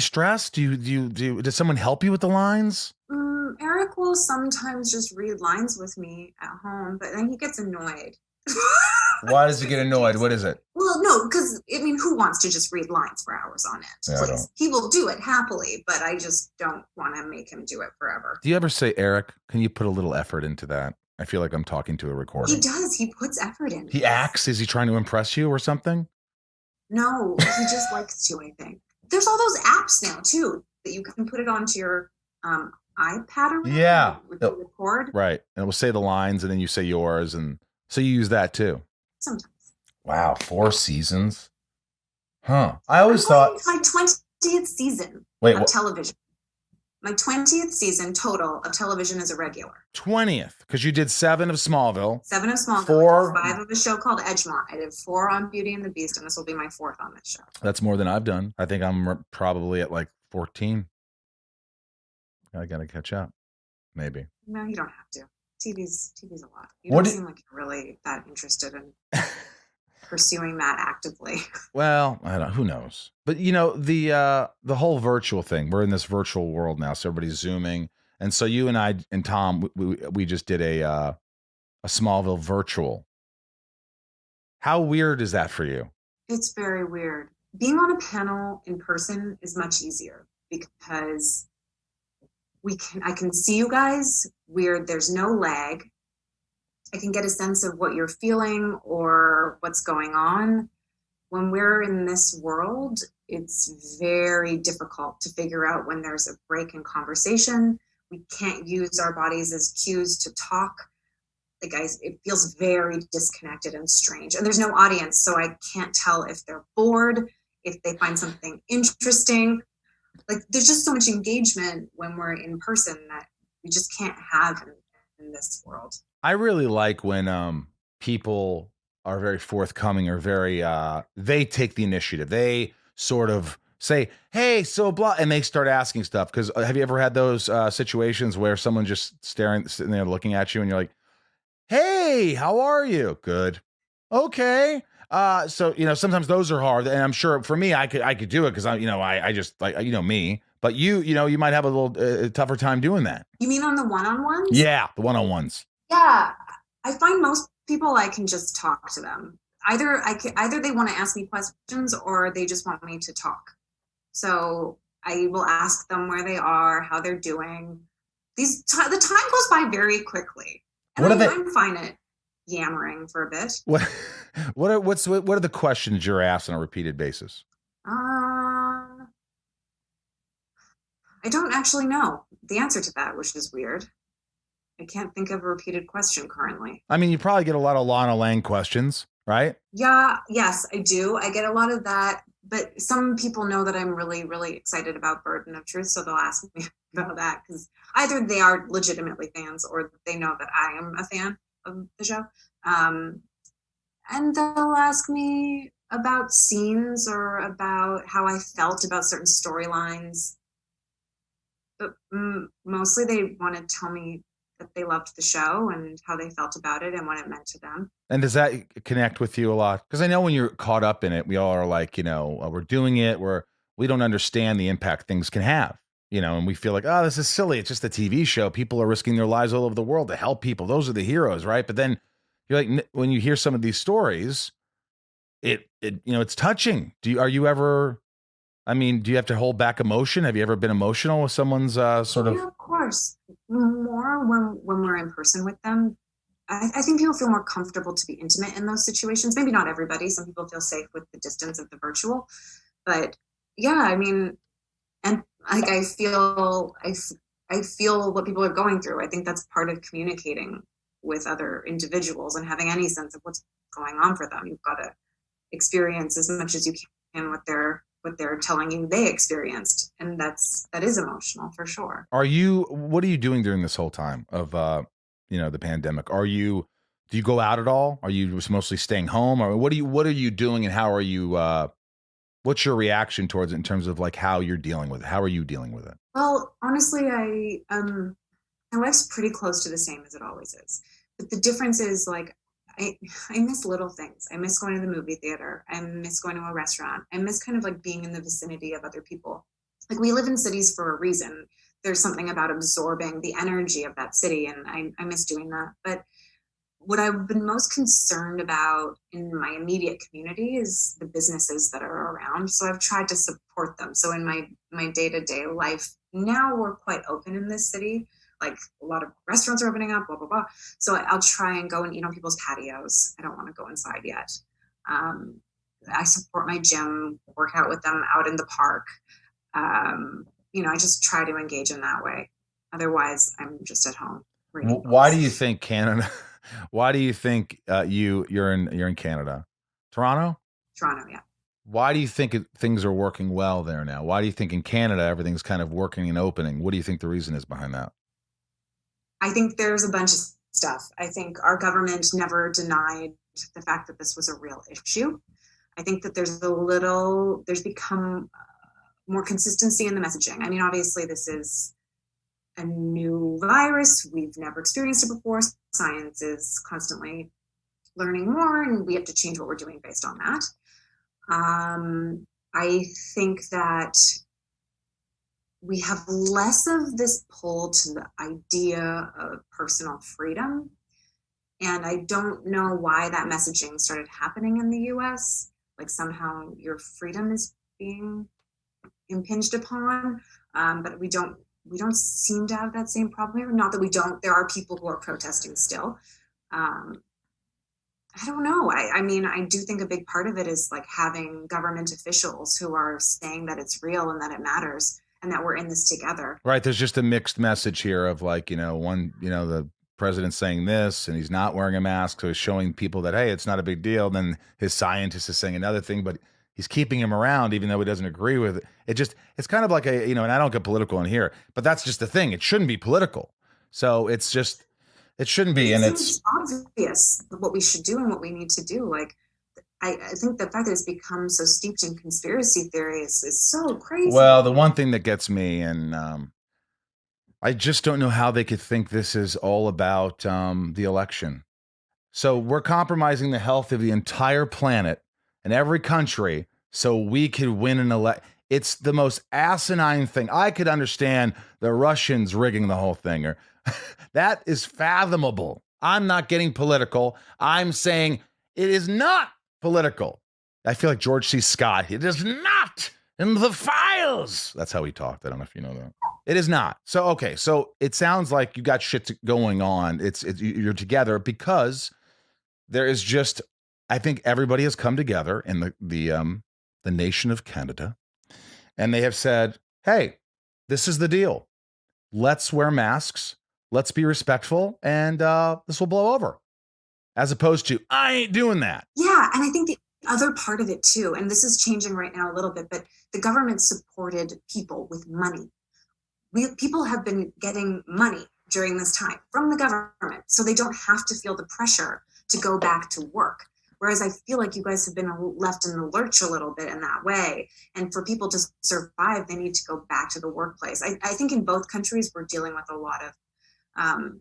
stress? Does someone help you with the lines? Eric will sometimes just read lines with me at home, but then he gets annoyed. Why does he get annoyed? What is it? Well, no, because I mean, who wants to just read lines for hours on end? Yeah, he will do it happily, but I just don't want to make him do it forever. Do you ever say, Eric, can you put a little effort into that? I feel like I'm talking to a recording. He does. He puts effort in. He acts. Is he trying to impress you or something? No, he just likes to, I think. There's all those apps now, too, that you can put it onto your iPad or whatever. Yeah. To record. Right. And it will say the lines and then you say yours. And so you use that too. Sometimes. Wow. 4 seasons. Huh. I always thought. My 20th season of television. My 20th season total of television as a regular. 20th. Because you did 7 of Smallville. 7 of Smallville. 4. 5 of a show called Edgemont. I did 4 on Beauty and the Beast, and this will be my 4th on this show. That's more than I've done. I think I'm probably at like 14. I got to catch up. Maybe. No, you don't have to. TV's a lot. You don't seem like you're really that interested in pursuing that actively. Well, I don't. Who knows? But you know the whole virtual thing. We're in this virtual world now, so everybody's zooming, and so you and I and Tom, we just did a Smallville virtual. How weird is that for you? It's very weird. Being on a panel in person is much easier because I can see you guys where there's no lag. I can get a sense of what you're feeling or what's going on. When we're in this world, it's very difficult to figure out when there's a break in conversation. We can't use our bodies as cues to talk. Like, it feels very disconnected and strange. And there's no audience, so I can't tell if they're bored, if they find something interesting. Like, there's just so much engagement when we're in person that we just can't have in this world. I really like when people are very forthcoming or very they take the initiative. They sort of say, hey, so blah, and they start asking stuff. Because have you ever had those situations where someone just sitting there looking at you and you're like, hey, how are you? Good. Okay. So, you know, sometimes those are hard, and I'm sure for me, I could do it because I just like, me, but you might have a little tougher time doing that. You mean on the one-on-ones? Yeah. The one-on-ones. Yeah. I find most people, I can just talk to them. Either they want to ask me questions or they just want me to talk. So I will ask them where they are, how they're doing. The time goes by very quickly. And I'm fine at yammering for a bit. What are the questions you're asked on a repeated basis? I don't actually know the answer to that, which is weird. I can't think of a repeated question currently. I mean, you probably get a lot of Lana Lang questions, right? Yeah, yes, I do. I get a lot of that, but some people know that I'm really, really excited about Burden of Truth, so they'll ask me about that because either they are legitimately fans or they know that I am a fan of the show. And they'll ask me about scenes or about how I felt about certain storylines. But mostly they want to tell me that they loved the show and how they felt about it and what it meant to them. And does that connect with you a lot? Because I know when you're caught up in it, we all are like, we're doing it. We don't understand the impact things can have, and we feel like, oh, this is silly. It's just a TV show. People are risking their lives all over the world to help people. Those are the heroes, right? But then you're like, when you hear some of these stories, it's touching. Are you ever? I mean, do you have to hold back emotion? Have you ever been emotional with someone's sort of? Yeah, of course. More when we're in person with them. I think people feel more comfortable to be intimate in those situations. Maybe not everybody. Some people feel safe with the distance of the virtual. But yeah, I mean, and like I feel what people are going through. I think that's part of communicating with other individuals and having any sense of what's going on for them. You've got to experience as much as you can what they're telling you they experienced, and that is emotional for sure. What are you doing during this whole time of the pandemic? Do you go out at all? Are you just mostly staying home, or what are you doing, and how are you what's your reaction towards it in terms of like how you're dealing with it? How are you dealing with it? Well, honestly, my life's pretty close to the same as it always is, but the difference is like I miss little things. I miss going to the movie theater. I miss going to a restaurant. I miss kind of like being in the vicinity of other people. Like we live in cities for a reason. There's something about absorbing the energy of that city, and I miss doing that. But what I've been most concerned about in my immediate community is the businesses that are around. So I've tried to support them. So in my day-to-day life, now we're quite open in this city. Like a lot of restaurants are opening up, blah, blah, blah. So I'll try and go and eat on people's patios. I don't want to go inside yet. I support my gym, work out with them out in the park. I just try to engage in that way. Otherwise, I'm just at home reading books. Why do you think Canada? Why do you think you're in Canada? Toronto? Toronto, yeah. Why do you think things are working well there now? Why do you think in Canada everything's kind of working and opening? What do you think the reason is behind that? I think there's a bunch of stuff. I think our government never denied the fact that this was a real issue. I think that there's become more consistency in the messaging. I mean, obviously this is a new virus. We've never experienced it before. Science is constantly learning more, and we have to change what we're doing based on that. I think that we have less of this pull to the idea of personal freedom. And I don't know why that messaging started happening in the US. Like somehow your freedom is being impinged upon, but we don't seem to have that same problem here. Not that we don't. There are people who are protesting still. I don't know. I mean, I do think a big part of it is like having government officials who are saying that it's real and that it matters and that we're in this together. Right. There's just a mixed message here of like, the president's saying this and he's not wearing a mask. So he's showing people that, hey, it's not a big deal. Then his scientist is saying another thing, but he's keeping him around even though he doesn't agree with it. It's kind of like and I don't get political in here, but that's just the thing. It shouldn't be political. So it shouldn't be. And it's obvious what we should do and what we need to do. Like, I think the fact that it's become so steeped in conspiracy theories is so crazy. Well, the one thing that gets me, and I just don't know how they could think this is all about the election. So we're compromising the health of the entire planet and every country so we could win an election. It's the most asinine thing. I could understand the Russians rigging the whole thing, or that is fathomable. I'm not getting political. I'm saying it is not political. I feel like George C. Scott. It is not in the files. That's how he talked. I don't know if you know that. It is not. So, okay. So it sounds like you got shit going on. You're together because there is just, I think everybody has come together in the nation of Canada, and they have said, hey, this is the deal. Let's wear masks. Let's be respectful. And this will blow over. As opposed to, I ain't doing that. Yeah. And I think the other part of it too, and this is changing right now a little bit, but the government supported people with money. People have been getting money during this time from the government, so they don't have to feel the pressure to go back to work. Whereas I feel like you guys have been left in the lurch a little bit in that way. And for people to survive, they need to go back to the workplace. I think in both countries, we're dealing with a lot of,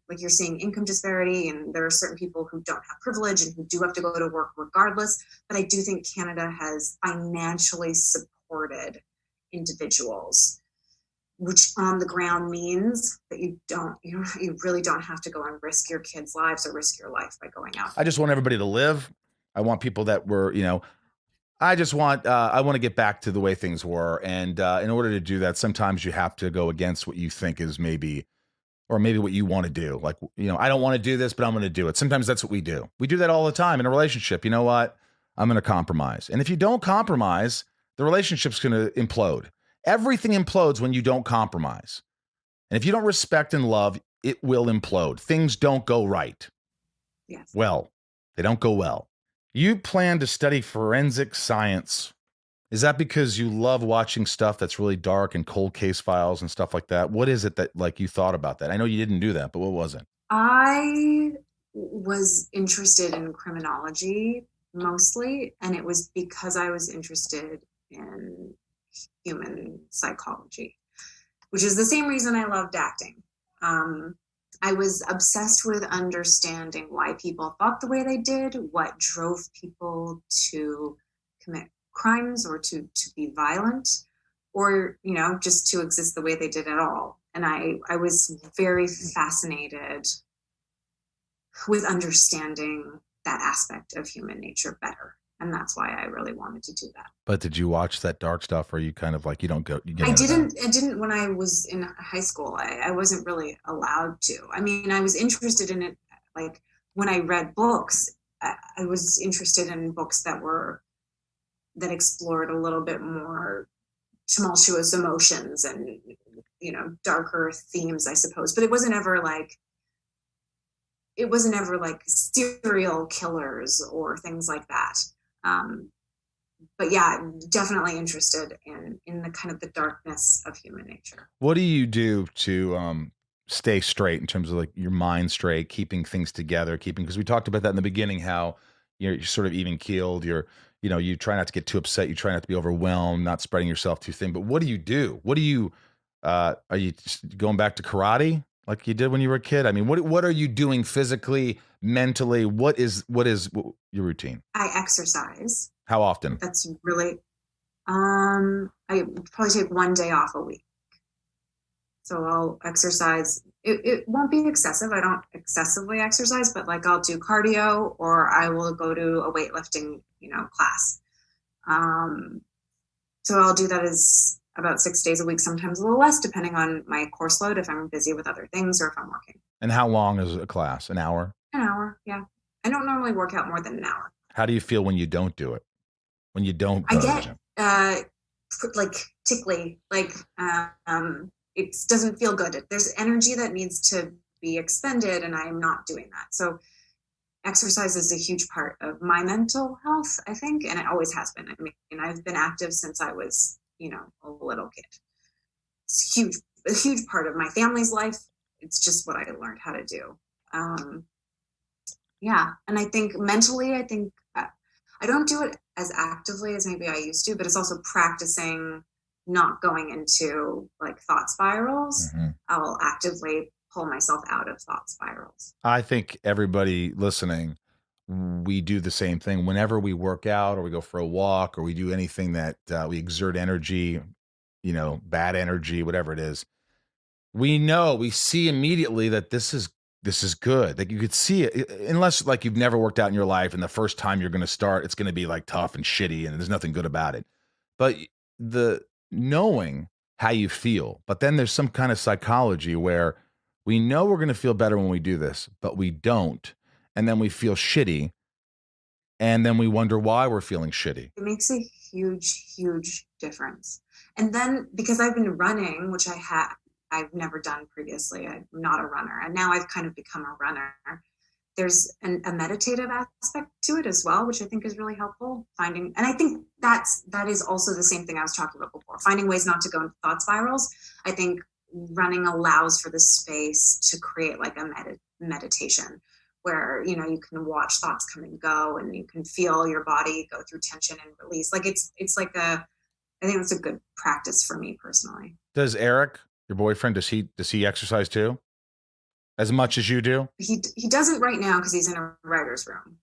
like you're seeing income disparity, and there are certain people who don't have privilege and who do have to go to work regardless. But I do think Canada has financially supported individuals, which on the ground means that you really don't have to go and risk your kids' lives or risk your life by going out. I just want everybody to live. I want people that were, I want to get back to the way things were. And in order to do that, sometimes you have to go against what you think is maybe what you want to do. Like, I don't want to do this, but I'm going to do it. Sometimes that's what we do. We do that all the time in a relationship. You know what? I'm going to compromise. And if you don't compromise, the relationship's going to implode. Everything implodes when you don't compromise. And if you don't respect and love, it will implode. Things don't go right. Yes. Well, they don't go well. You plan to study forensic science. Is that because you love watching stuff that's really dark and cold case files and stuff like that? What is it that you thought about that? I know you didn't do that, but what was it? I was interested in criminology mostly, and it was because I was interested in human psychology, which is the same reason I loved acting. I was obsessed with understanding why people thought the way they did, what drove people to commit crimes or to be violent, or, just to exist the way they did at all. And I was very fascinated with understanding that aspect of human nature better. And that's why I really wanted to do that. But did you watch that dark stuff, or you kind of you don't go? I didn't when I was in high school. I wasn't really allowed to. I mean, I was interested in it. Like when I read books, I was interested in books that explored a little bit more tumultuous emotions and, darker themes, I suppose. But it wasn't ever like serial killers or things like that. But yeah, definitely interested in the kind of the darkness of human nature. What do you do to stay straight in terms of your mind straight, keeping things together, because we talked about that in the beginning, how you're sort of even keeled, you try not to get too upset, you try not to be overwhelmed, not spreading yourself too thin. But what do you do? What do you are you just going back to karate like you did when you were a kid? I mean, what are you doing physically, mentally? What is your routine? I exercise. How often? That's really, I probably take one day off a week. So I'll exercise. It won't be excessive. I don't excessively exercise, but I'll do cardio, or I will go to a weightlifting, class. So I'll do that as about 6 days a week, sometimes a little less, depending on my course load, if I'm busy with other things or if I'm working. And how long is a class? An hour? An hour, yeah. I don't normally work out more than an hour. How do you feel when you don't do it? When you don't go I get to the gym? tickly, it doesn't feel good. There's energy that needs to be expended, and I'm not doing that. So exercise is a huge part of my mental health, I think, and it always has been. I mean, I've been active since I was, a little kid. It's a huge part of my family's life. It's just what I learned how to do. Yeah. And I think mentally, I don't do it as actively as maybe I used to, but it's also practicing not going into thought spirals. Mm-hmm. I'll actively pull myself out of thought spirals. I think everybody listening, we do the same thing. Whenever we work out or we go for a walk or we do anything that we exert energy, bad energy, whatever it is, we see immediately that this is good. You could see it, unless you've never worked out in your life and the first time you're going to start, it's going to be tough and shitty and there's nothing good about it. But the knowing how you feel, but then there's some kind of psychology where we know we're going to feel better when we do this, but we don't. And then we feel shitty. And then we wonder why we're feeling shitty. It makes a huge, huge difference. And then because I've been running, which I've never done previously. I'm not a runner. And now I've kind of become a runner. There's a meditative aspect to it as well, which I think is really helpful. And I think that is also the same thing I was talking about before, finding ways not to go into thought spirals. I think running allows for the space to create like a meditation where, you know, you can watch thoughts come and go and you can feel your body go through tension and release. Like it's like I think it's a good practice for me personally. Does Eric, your boyfriend, does he exercise too? As much as you do? He doesn't right now because he's in a writer's room.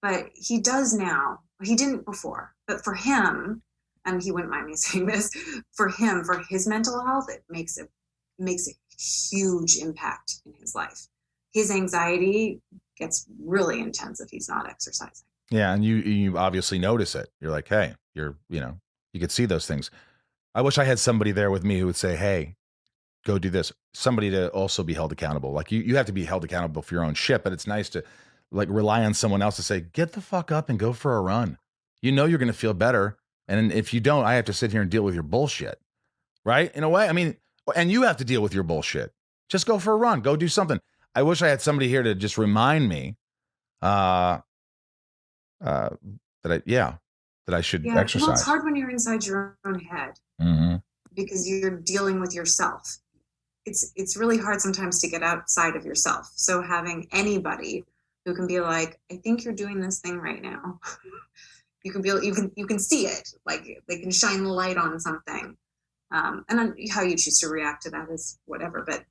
But he does now. He didn't before. But for him, and he wouldn't mind me saying this, for him, for his mental health, it makes a huge impact in his life. His anxiety gets really intense if he's not exercising. Yeah, and you obviously notice it. You're like, hey, you could see those things. I wish I had somebody there with me who would say, hey, go do this. Somebody to also be held accountable. Like you have to be held accountable for your own shit, but it's nice to like rely on someone else to say, get the fuck up and go for a run. You know you're going to feel better. And if you don't, I have to sit here and deal with your bullshit. Right? In a way, I mean, and you have to deal with your bullshit. Just go for a run. Go do something. I wish I had somebody here to just remind me that I should exercise. Well, it's hard when you're inside your own head because you're dealing with yourself. It's really hard sometimes to get outside of yourself. So having anybody who can be like, I think you're doing this thing right now. You can see it. Like they can shine the light on something. And then how you choose to react to that is whatever. But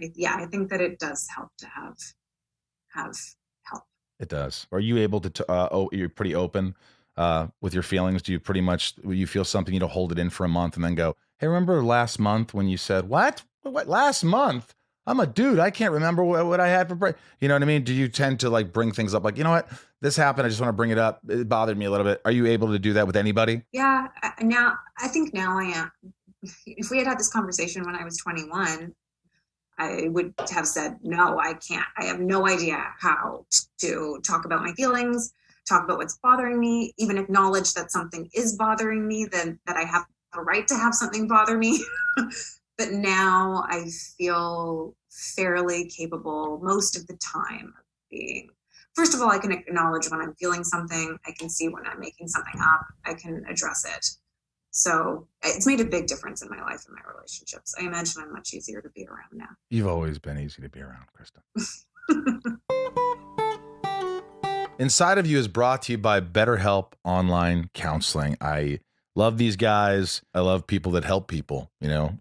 I think that it does help to have help. It does. Are you able to, you're pretty open with your feelings? Do you pretty much, when you feel something, you don't hold it in for a month and then go, hey, remember last month when you said, what last month? I'm a dude. I can't remember what I had for break. You know what I mean? Do you tend to like bring things up like, you know what, this happened. I just want to bring it up. It bothered me a little bit. Are you able to do that with anybody? Yeah. I think now I am. If we had this conversation when I was 21, I would have said, no, I can't. I have no idea how to talk about my feelings, talk about what's bothering me, even acknowledge that something is bothering me, that I have a right to have something bother me. But now I feel fairly capable most of the time of being, first of all, I can acknowledge when I'm feeling something. I can see when I'm making something up. I can address it. So it's made a big difference in my life and my relationships. I imagine I'm much easier to be around now. You've always been easy to be around, KRISTIN. Inside of You is brought to you by BetterHelp Online Counseling. I love these guys. I love people that help people, and,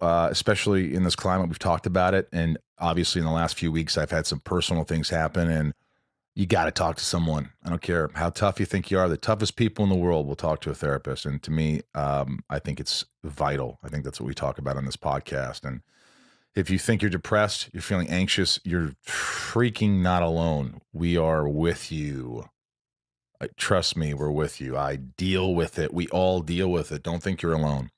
especially in this climate, we've talked about it. And obviously in the last few weeks, I've had some personal things happen, and you got to talk to someone. I don't care how tough you think you are. The toughest people in the world will talk to a therapist. And to me, I think it's vital. I think that's what we talk about on this podcast. And if you think you're depressed, you're feeling anxious, you're freaking not alone. We are with you. Trust me, we're with you. I deal with it. We all deal with it. Don't think you're alone.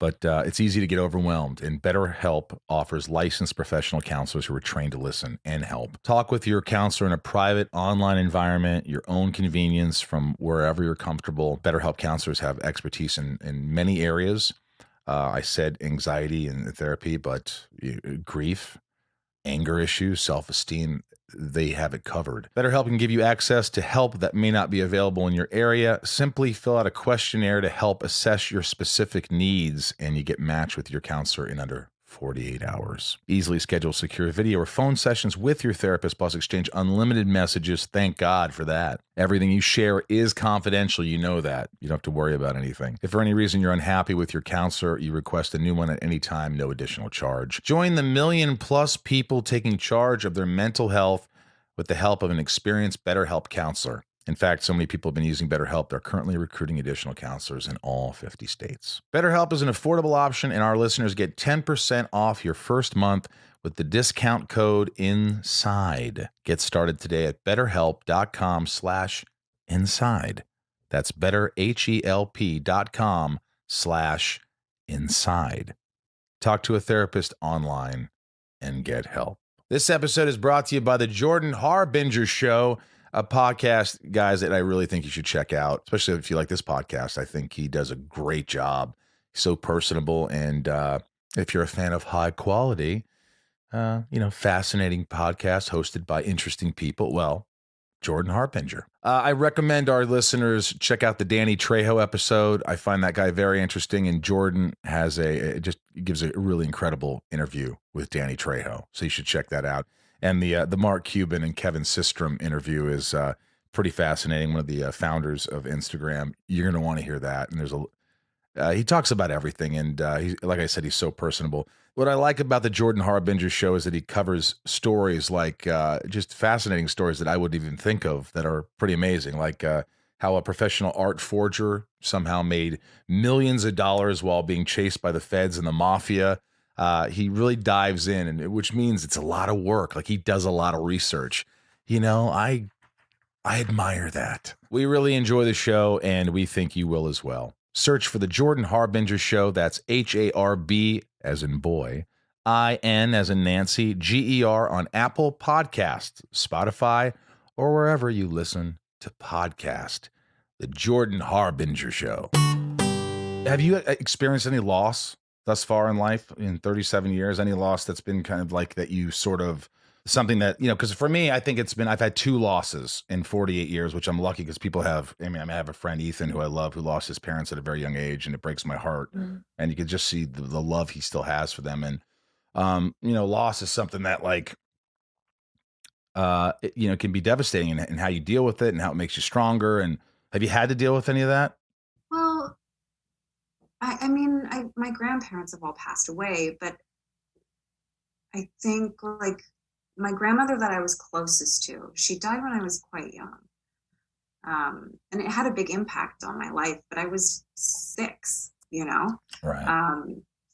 But it's easy to get overwhelmed, and BetterHelp offers licensed professional counselors who are trained to listen and help. Talk with your counselor in a private online environment, your own convenience from wherever you're comfortable. BetterHelp counselors have expertise in many areas. I said anxiety and therapy, but grief, anger issues, self-esteem, they have it covered. BetterHelp can give you access to help that may not be available in your area. Simply fill out a questionnaire to help assess your specific needs, and you get matched with your counselor in under 48 hours. Easily schedule secure video or phone sessions with your therapist, plus exchange unlimited messages. Thank God for that. Everything you share is confidential. You know that. You don't have to worry about anything. If for any reason you're unhappy with your counselor, you request a new one at any time, no additional charge. Join the 1 million+ people taking charge of their mental health with the help of an experienced BetterHelp counselor. In fact, so many people have been using BetterHelp, they're currently recruiting additional counselors in all 50 states. BetterHelp is an affordable option, and our listeners get 10% off your first month with the discount code INSIDE. Get started today at betterhelp.com/inside. That's betterhelp.com/inside. Talk to a therapist online and get help. This episode is brought to you by the Jordan Harbinger Show. a podcast, guys, that I really think you should check out, especially if you like this podcast. I think he does a great job. He's so personable. And if you're a fan of high quality, fascinating podcast hosted by interesting people, well, Jordan Harbinger. I recommend our listeners check out the Danny Trejo episode. I find that guy very interesting, and Jordan has just gives a really incredible interview with Danny Trejo. So you should check that out. And the Mark Cuban and Kevin Systrom interview is pretty fascinating. One of the founders of Instagram. You're going to want to hear that. And there's he talks about everything, and like I said, he's so personable. What I like about the Jordan Harbinger show is that he covers stories like just fascinating stories that I wouldn't even think of that are pretty amazing, like how a professional art forger somehow made millions of dollars while being chased by the feds and the mafia. He really dives in, and which means it's a lot of work. Like, he does a lot of research. I admire that. We really enjoy the show, and we think you will as well. Search for the Jordan Harbinger Show. That's HARB as in boy, IN as in Nancy, GER on Apple Podcast, Spotify, or wherever you listen to podcast. The Jordan Harbinger Show. Have you experienced any loss thus far in life in 37 years? Any loss that's been kind of like that you sort of something that, because for me, I think I've had 2 losses in 48 years, which I'm lucky because people have, I have a friend, Ethan, who I love, who lost his parents at a very young age, and it breaks my heart. Mm. And you can just see the love he still has for them. And, loss is something that it can be devastating in how you deal with it and how it makes you stronger. And have you had to deal with any of that? Well, my grandparents have all passed away, but I think my grandmother that I was closest to, she died when I was quite young. And it had a big impact on my life, but I was 6, Right.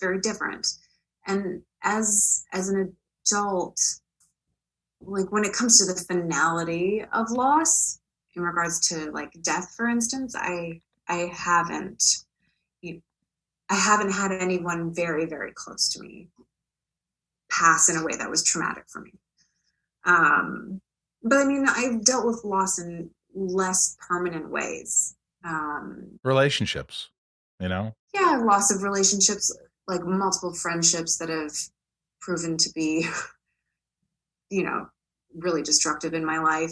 Very different. And as an adult, when it comes to the finality of loss, in regards to death, for instance, I haven't had anyone very, very close to me pass in a way that was traumatic for me. But I've dealt with loss in less permanent ways. Relationships, Yeah, loss of relationships, like multiple friendships that have proven to be, really destructive in my life.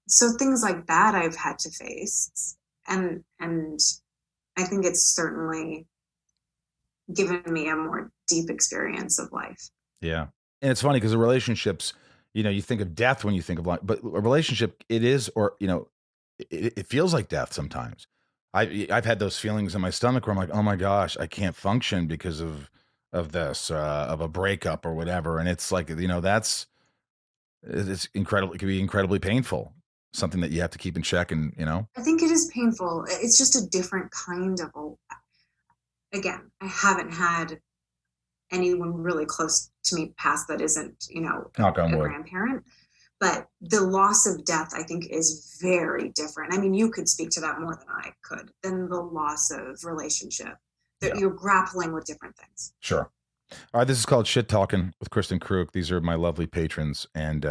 So things like that I've had to face. And I think it's certainly given me a more deep experience of life. Yeah. And it's funny because the relationships, you think of death when you think of life, but a relationship, it is, or, it feels like death sometimes. I've had those feelings in my stomach where I'm like, oh my gosh, I can't function because of this, of a breakup or whatever. And it's like, it's incredible. It can be incredibly painful, something that you have to keep in check. And, I think it is painful. It's just a different kind of, again, I haven't had anyone really close to me pass that isn't, a grandparent. But the loss of death, I think, is very different. You could speak to that more than I could, than the loss of relationship. That you're grappling with different things. Sure. All right, this is called Shit Talking with KRISTIN KREUK. These are my lovely patrons, and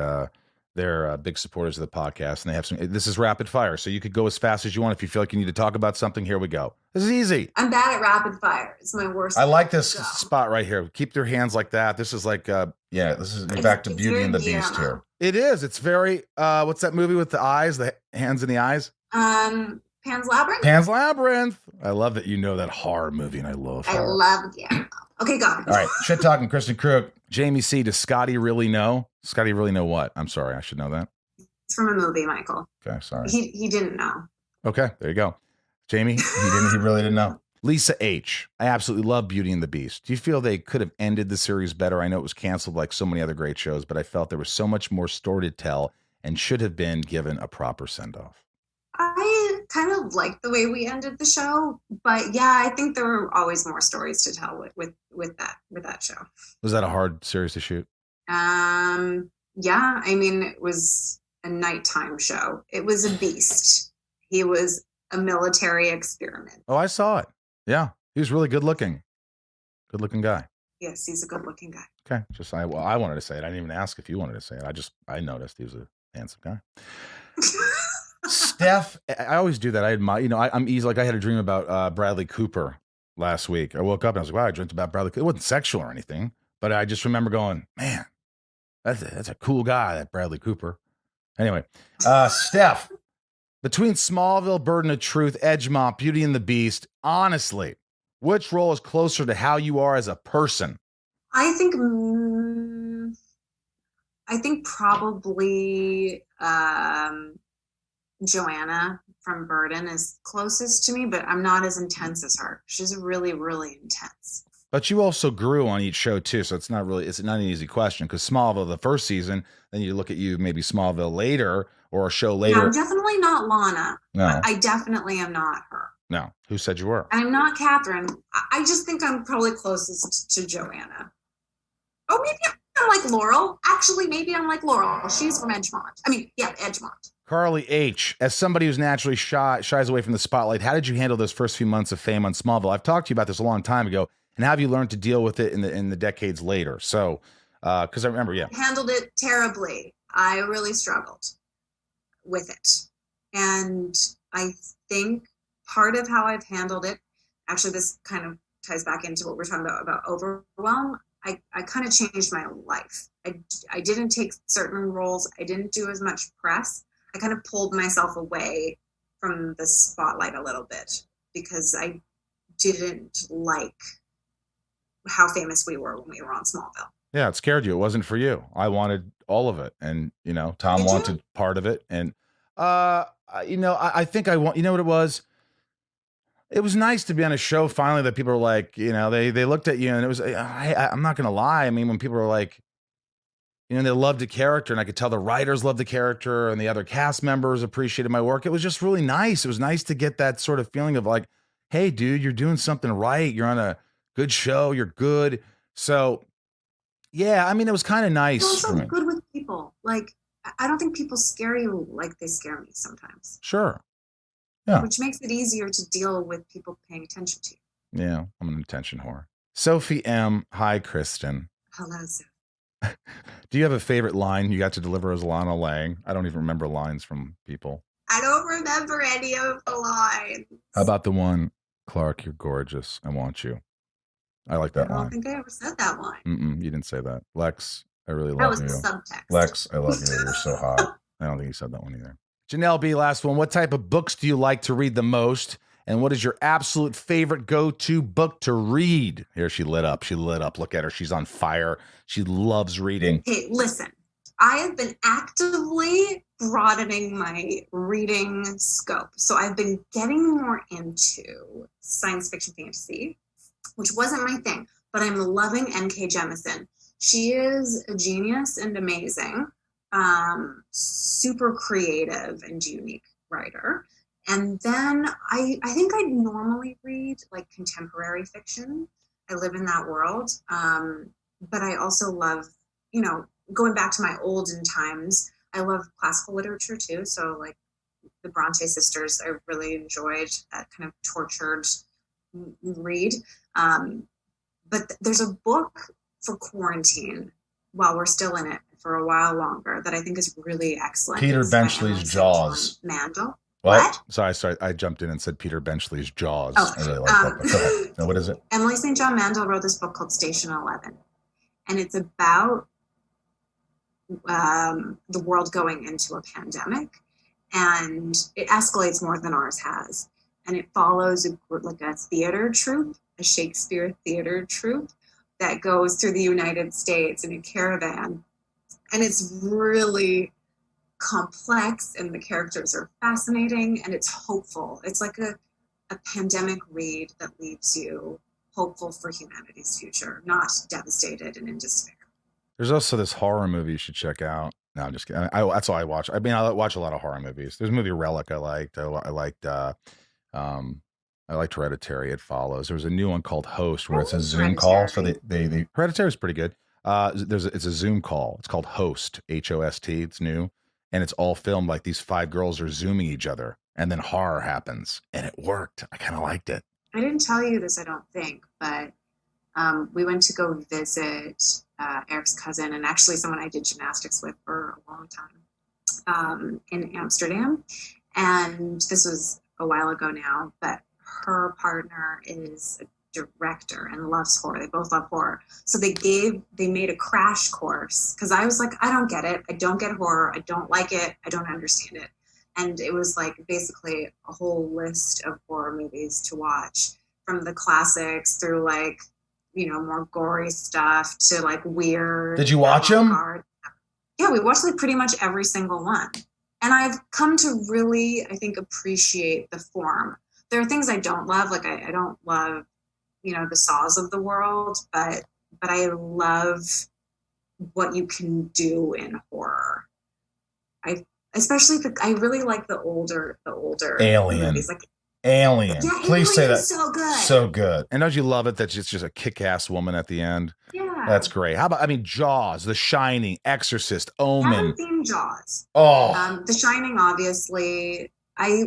they're big supporters of the podcast, and they have this is rapid fire, so you could go as fast as you want. If you feel like you need to talk about something, here we go. This is easy. I'm bad at rapid fire. It's my worst. I like this spot right here. Keep your hands like that. This is like, this is back to Beauty and the Beast here. It is. It's very, what's that movie with the eyes, the hands in the eyes? Pan's Labyrinth? Pan's Labyrinth. I love that you know that horror movie, and I love horror. I love it. Okay, go. All right, Shit Talking, KRISTIN KREUK. Jamie C., does Scotty really know? Scotty really know what? I'm sorry, I should know that. It's from a movie, Michael. Okay, sorry. He didn't know. Okay, there you go. Jamie, he really didn't know. Lisa H., I absolutely love Beauty and the Beast. Do you feel they could have ended the series better? I know it was canceled like so many other great shows, but I felt there was so much more story to tell and should have been given a proper send-off. I kind of liked the way we ended the show, but yeah, I think there were always more stories to tell with that show. Was that a hard series to shoot? Yeah, it was a nighttime show. It was a beast. He was a military experiment. Oh, I saw it. Yeah, he was really good looking. Good looking guy. Yes, he's a good looking guy. Okay, I wanted to say it. I didn't even ask if you wanted to say it. I noticed he was a Handsome guy. Steph, I always do that. I admire, I'm easy. Like I had a dream about Bradley Cooper last week. I woke up and I was like, wow, I dreamt about Bradley Cooper. It wasn't sexual or anything, but I just remember going, man, that's a cool guy, that Bradley Cooper. Anyway, Steph, between Smallville, Burden of Truth, Edgemont, Beauty and the Beast, honestly, which role is closer to how you are as a person? I think probably Joanna from Burden is closest to me, but I'm not as intense as her. She's really, really intense. But you also grew on each show too, so it's not an easy question, because Smallville the first season, then you look at you maybe Smallville later or a show later. No, I'm definitely not Lana. No. I definitely am not her. No. Who said you were? I'm not Catherine. I just think I'm probably closest to Joanna. Oh, maybe I'm like Laurel. Actually, maybe I'm like Laurel. She's from Edgemont. Edgemont. Carly H., as somebody who's naturally shies away from the spotlight, how did you handle those first few months of fame on Smallville? I've talked to you about this a long time ago, and how have you learned to deal with it in the decades later? So, because I remember, I handled it terribly. I really struggled with it. And I think part of how I've handled it, actually this kind of ties back into what we're talking about overwhelm. I kind of changed my life. I didn't take certain roles. I didn't do as much press. I kind of pulled myself away from the spotlight a little bit because I didn't like how famous we were when we were on Smallville. Yeah, it scared you. It wasn't for you. I wanted all of it. And, Tom wanted part of it. And, I think I want, you know what it was? It was nice to be on a show finally that people were like, they looked at you and it was, I'm not going to lie. I mean, when people were like, they loved the character and I could tell the writers loved the character and the other cast members appreciated my work. It was just really nice. It was nice to get that sort of feeling of like, hey, dude, you're doing something right. You're on a good show. You're good. So, yeah, I mean, it was kind of nice. You're also good with people. Like, I don't think people scare you like they scare me sometimes. Sure. Yeah. Which makes it easier to deal with people paying attention to you. Yeah, I'm an attention whore. Sophie M. Hi, Kristen. Hello, Sophie. Do you have a favorite line you got to deliver as Lana Lang? I don't even remember lines from people. I don't remember any of the lines. How about the one, Clark, you're gorgeous. I want you. I like that line. I don't think I ever said that line. You didn't say that. Lex, I really love you. That was the subtext. Lex, I love you. You're so hot. I don't think you said that one either. Janelle B., last one. What type of books do you like to read the most? And what is your absolute favorite go-to book to read? Here, she lit up. Look at her. She's on fire. She loves reading. Hey, listen. I have been actively broadening my reading scope. So I've been getting more into science fiction fantasy, which wasn't my thing, but I'm loving N.K. Jemisin. She is a genius and amazing, super creative and unique writer. And then I think I normally read like contemporary fiction. I live in that world. But I also love, going back to my olden times, I love classical literature too. So like the Bronte sisters, I really enjoyed that kind of tortured read. But there's a book for quarantine while we're still in it for a while longer that I think is really excellent. Peter Benchley's Jaws. Mandel. What? Sorry. I jumped in and said Peter Benchley's Jaws. Oh, I really like that book. Go ahead. Now, what is it? Emily St. John Mandel wrote this book called Station 11. And it's about the world going into a pandemic. And it escalates more than ours has. And it follows a theater troupe, a Shakespeare theater troupe that goes through the United States in a caravan. And it's really complex and the characters are fascinating and it's hopeful. It's like a pandemic read that leaves you hopeful for humanity's future, not devastated and in despair. There's also this horror movie you should check out. No, I'm just kidding. That's all I watch. I mean, I watch a lot of horror movies. There's a movie Relic I liked. I liked Hereditary. It Follows. There was a new one called Host where it's a Zoom call. So they Hereditary is pretty good. It's a Zoom call. It's called Host, H-O-S-T. It's new. And it's all filmed like these 5 girls are Zooming each other. And then horror happens. And it worked. I kind of liked it. I didn't tell you this, I don't think, but we went to go visit Eric's cousin and actually someone I did gymnastics with for a long time. in Amsterdam. And this was a while ago now, but her partner is a director and loves horror. They both love horror. So they made a crash course because I was like, I don't get it. I don't get horror. I don't like it. I don't understand it. And it was like basically a whole list of horror movies to watch, from the classics through like, more gory stuff to like weird. Did you watch them? Yeah, we watched like pretty much every single one. And I've come to really, I think, appreciate the form. There are things I don't love. Like I don't love, the Saws of the world, but I love what you can do in horror. I really like the older Alien movies. Like Alien. Yeah, Please say that. So good. So good. And don't you love it that it's just a kick-ass woman at the end? Yeah. That's great. How about, Jaws, The Shining, Exorcist, Omen. I haven't seen Jaws. Oh. The Shining, obviously. I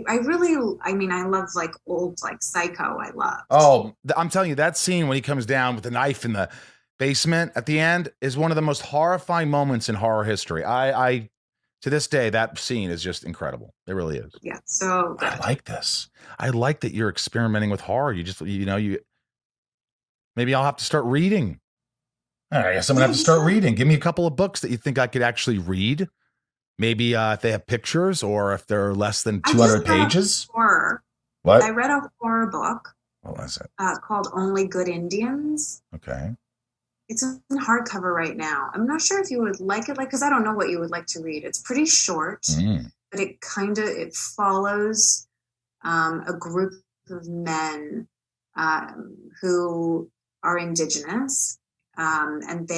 love like old, like Psycho. I love. Oh, I'm telling you, that scene when he comes down with the knife in the basement at the end is one of the most horrifying moments in horror history. I to this day, that scene is just incredible. It really is. Yeah, so good. I like this. I like that you're experimenting with horror. You just, maybe I'll have to start reading. All right, I guess I'm gonna have to start reading. Give me a couple of books that you think I could actually read. Maybe if they have pictures or if they're less than 200 pages. What? I read a horror book. What was it? Called Only Good Indians. Okay. It's in hardcover right now. I'm not sure if you would like it, because I don't know what you would like to read. It's pretty short, but it follows a group of men who are indigenous, and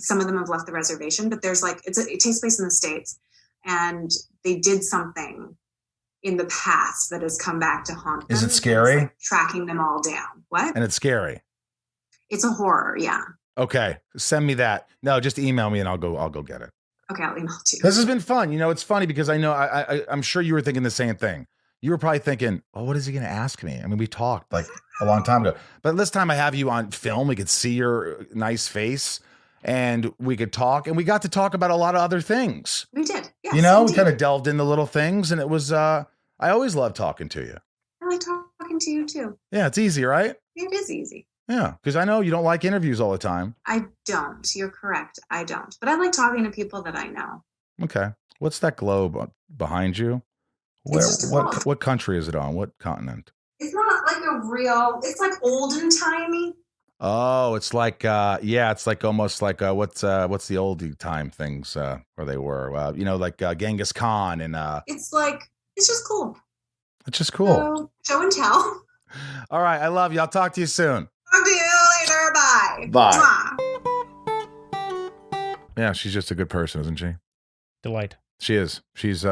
some of them have left the reservation, but there's it takes place in the States, and they did something in the past that has come back to haunt them. Is it scary? Tracking them all down. What? And it's scary. It's a horror, yeah. Okay, send me that. No, just email me and I'll go get it. Okay, I'll email it to you. This has been fun. It's funny because I know I'm sure you were thinking the same thing. You were probably thinking, "Oh, what is he going to ask me?" I mean, we talked like a long time ago, but this time I have you on film. We could see your nice face, and we could talk, and we got to talk about a lot of other things. We did, yes. We kind of delved into little things, and it was. I always love talking to you. I like talking to you too. Yeah, it's easy, right? It is easy. Yeah, because I know you don't like interviews all the time. I don't. You're correct. I don't. But I like talking to people that I know. Okay. What's that globe behind you? What country is it on? What continent? It's not like it's like olden timey. Oh, it's like it's like almost like what's the old time things where they were like Genghis Khan and it's just cool. It's just cool. So, show and tell. All right, I love you. I'll talk to you soon. Talk to you later. Bye. Bye. Yeah, she's just a good person, isn't she? Delight. She is. She's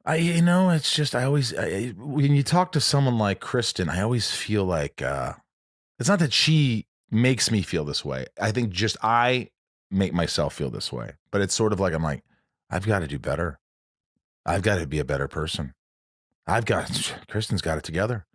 it's just I always when you talk to someone like Kristen, I always feel like it's not that she makes me feel this way. I think just I make myself feel this way. But it's sort of like I'm like, I've got to do better. I've got to be a better person. Kristen's got it together.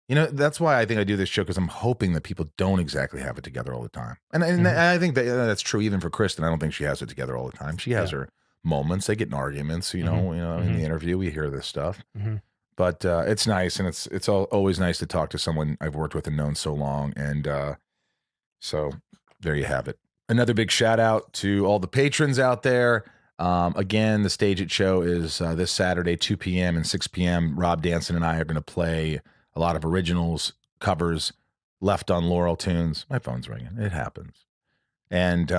That's why I think I do this show, because I'm hoping that people don't exactly have it together all the time. And I think that's true even for Kristen. I don't think she has it together all the time. She has her moments. They get in arguments, in the interview, we hear this stuff. Mm-hmm. But it's nice, and it's always nice to talk to someone I've worked with and known so long. And so there you have it. Another big shout out to all the patrons out there. Again, the Stage It show is this Saturday, 2 p.m. and 6 p.m. Rob Danson and I are going to play a lot of originals, covers, left on Laurel tunes. My phone's ringing. It happens. And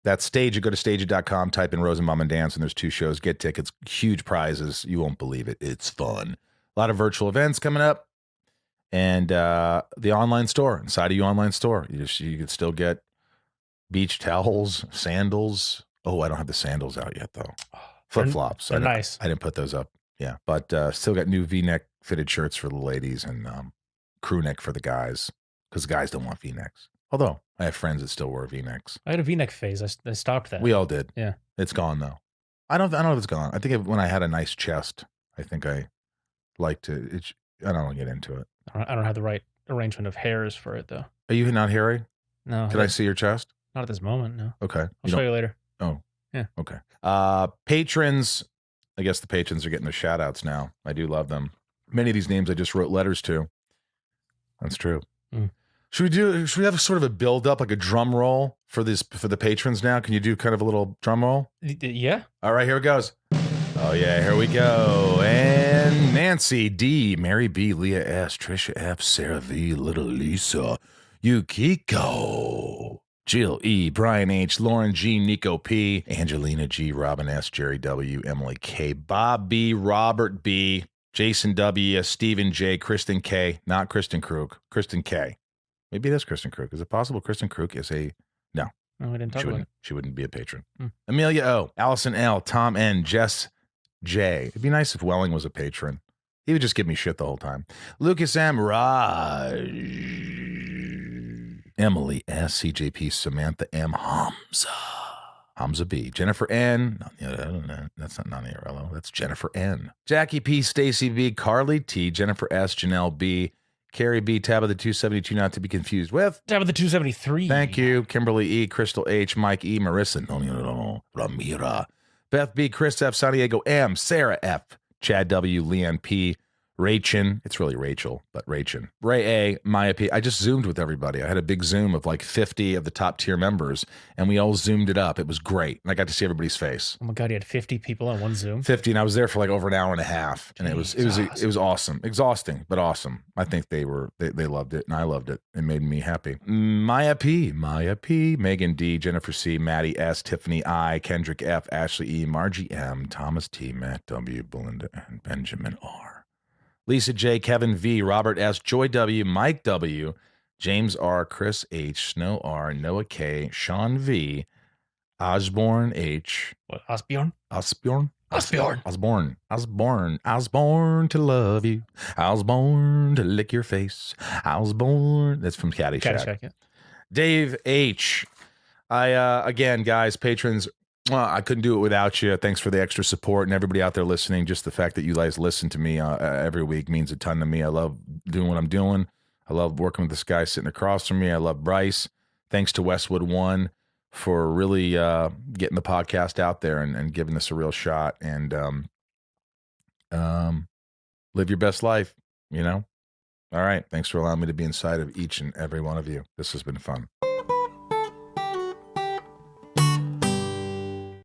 that Stage It, go to stageit.com, type in Rosenbaum and Dance, and there's 2 shows. Get tickets, huge prizes. You won't believe it. It's fun. A lot of virtual events coming up. And the online store, Inside of You online store. You can still get beach towels, sandals. Oh, I don't have the sandals out yet, though. Flip-flops. They're nice. I didn't put those up. Yeah, but still got new V-neck fitted shirts for the ladies and crew neck for the guys, because the guys don't want V-necks. Although I have friends that still wear V-necks. I had a V-neck phase. I stopped that. We all did. Yeah, it's gone though. I don't know if it's gone. I think when I had a nice chest, I think I like to. I don't want to get into it. I don't have the right arrangement of hairs for it though. Are you not hairy? No. Can I see your chest? Not at this moment. No. Okay. I'll show you later. Oh, Yeah. Okay. Patrons. I guess the patrons are getting their shout outs now. I do love them. Many of these names I just wrote letters to. That's true. Mm. Should we have sort of a build up, like a drum roll for the patrons now? Can you do kind of a little drum roll? Yeah. All right, here it goes. Oh yeah, here we go. And Nancy D, Mary B, Leah S, Trisha F, Sarah V, Little Lisa, Yukiko, Jill E, Brian H, Lauren G, Nico P, Angelina G, Robin S, Jerry W, Emily K, Bob B, Robert B, Jason W, Stephen J, Kristen K, not Kristen Kruk, Kristen K. Maybe it is Kristen Kruk. Is it possible Kristen Kruk is a no? No, we didn't talk about it. She wouldn't be a patron. Hmm. Amelia O, Allison L, Tom N, Jess J. It'd be nice if Welling was a patron. He would just give me shit the whole time. Lucas M, Raj, Emily S, CJP, Samantha M, Hamza B, Jennifer N. That's not Naniarello. That's Jennifer N. Jackie P, Stacy B, Carly T, Jennifer S, Janelle B, Carrie B, Tab of the 272, not to be confused with Tab of the 273. Thank you. Kimberly E, Crystal H, Mike E, Marissa, Ramira, Beth B, Chris F, San Diego M, Sarah F, Chad W, Leanne P, Rachin. It's really Rachel, but Rachin. Ray A, Maya P. I just Zoomed with everybody. I had a big Zoom of like 50 of the top tier members, and we all Zoomed it up. It was great. And I got to see everybody's face. Oh my God, you had 50 people on one Zoom? 50, and I was there for like over an hour and a half. And it was awesome. Exhausting, but awesome. I think they loved it, and I loved it. It made me happy. Maya P, Megan D, Jennifer C, Maddie S, Tiffany I, Kendrick F, Ashley E, Margie M, Thomas T, Matt W, Belinda, and Benjamin R. Lisa J, Kevin V, Robert S, Joy W, Mike W, James R, Chris H, Snow R, Noah K, Sean V, Osborne H. What, Osbjorn? Osborne to love you. I was born to lick your face. I was born. That's from Caddyshack. Yeah. Dave H. Again, guys, patrons, I couldn't do it without you. Thanks for the extra support, and everybody out there listening. Just the fact that you guys listen to me every week means a ton to me. I love doing what I'm doing. I love working with this guy sitting across from me. I love Bryce. Thanks to Westwood One for really getting the podcast out there and giving this a real shot. And live your best life, you know? All right. Thanks for allowing me to be inside of each and every one of you. This has been fun.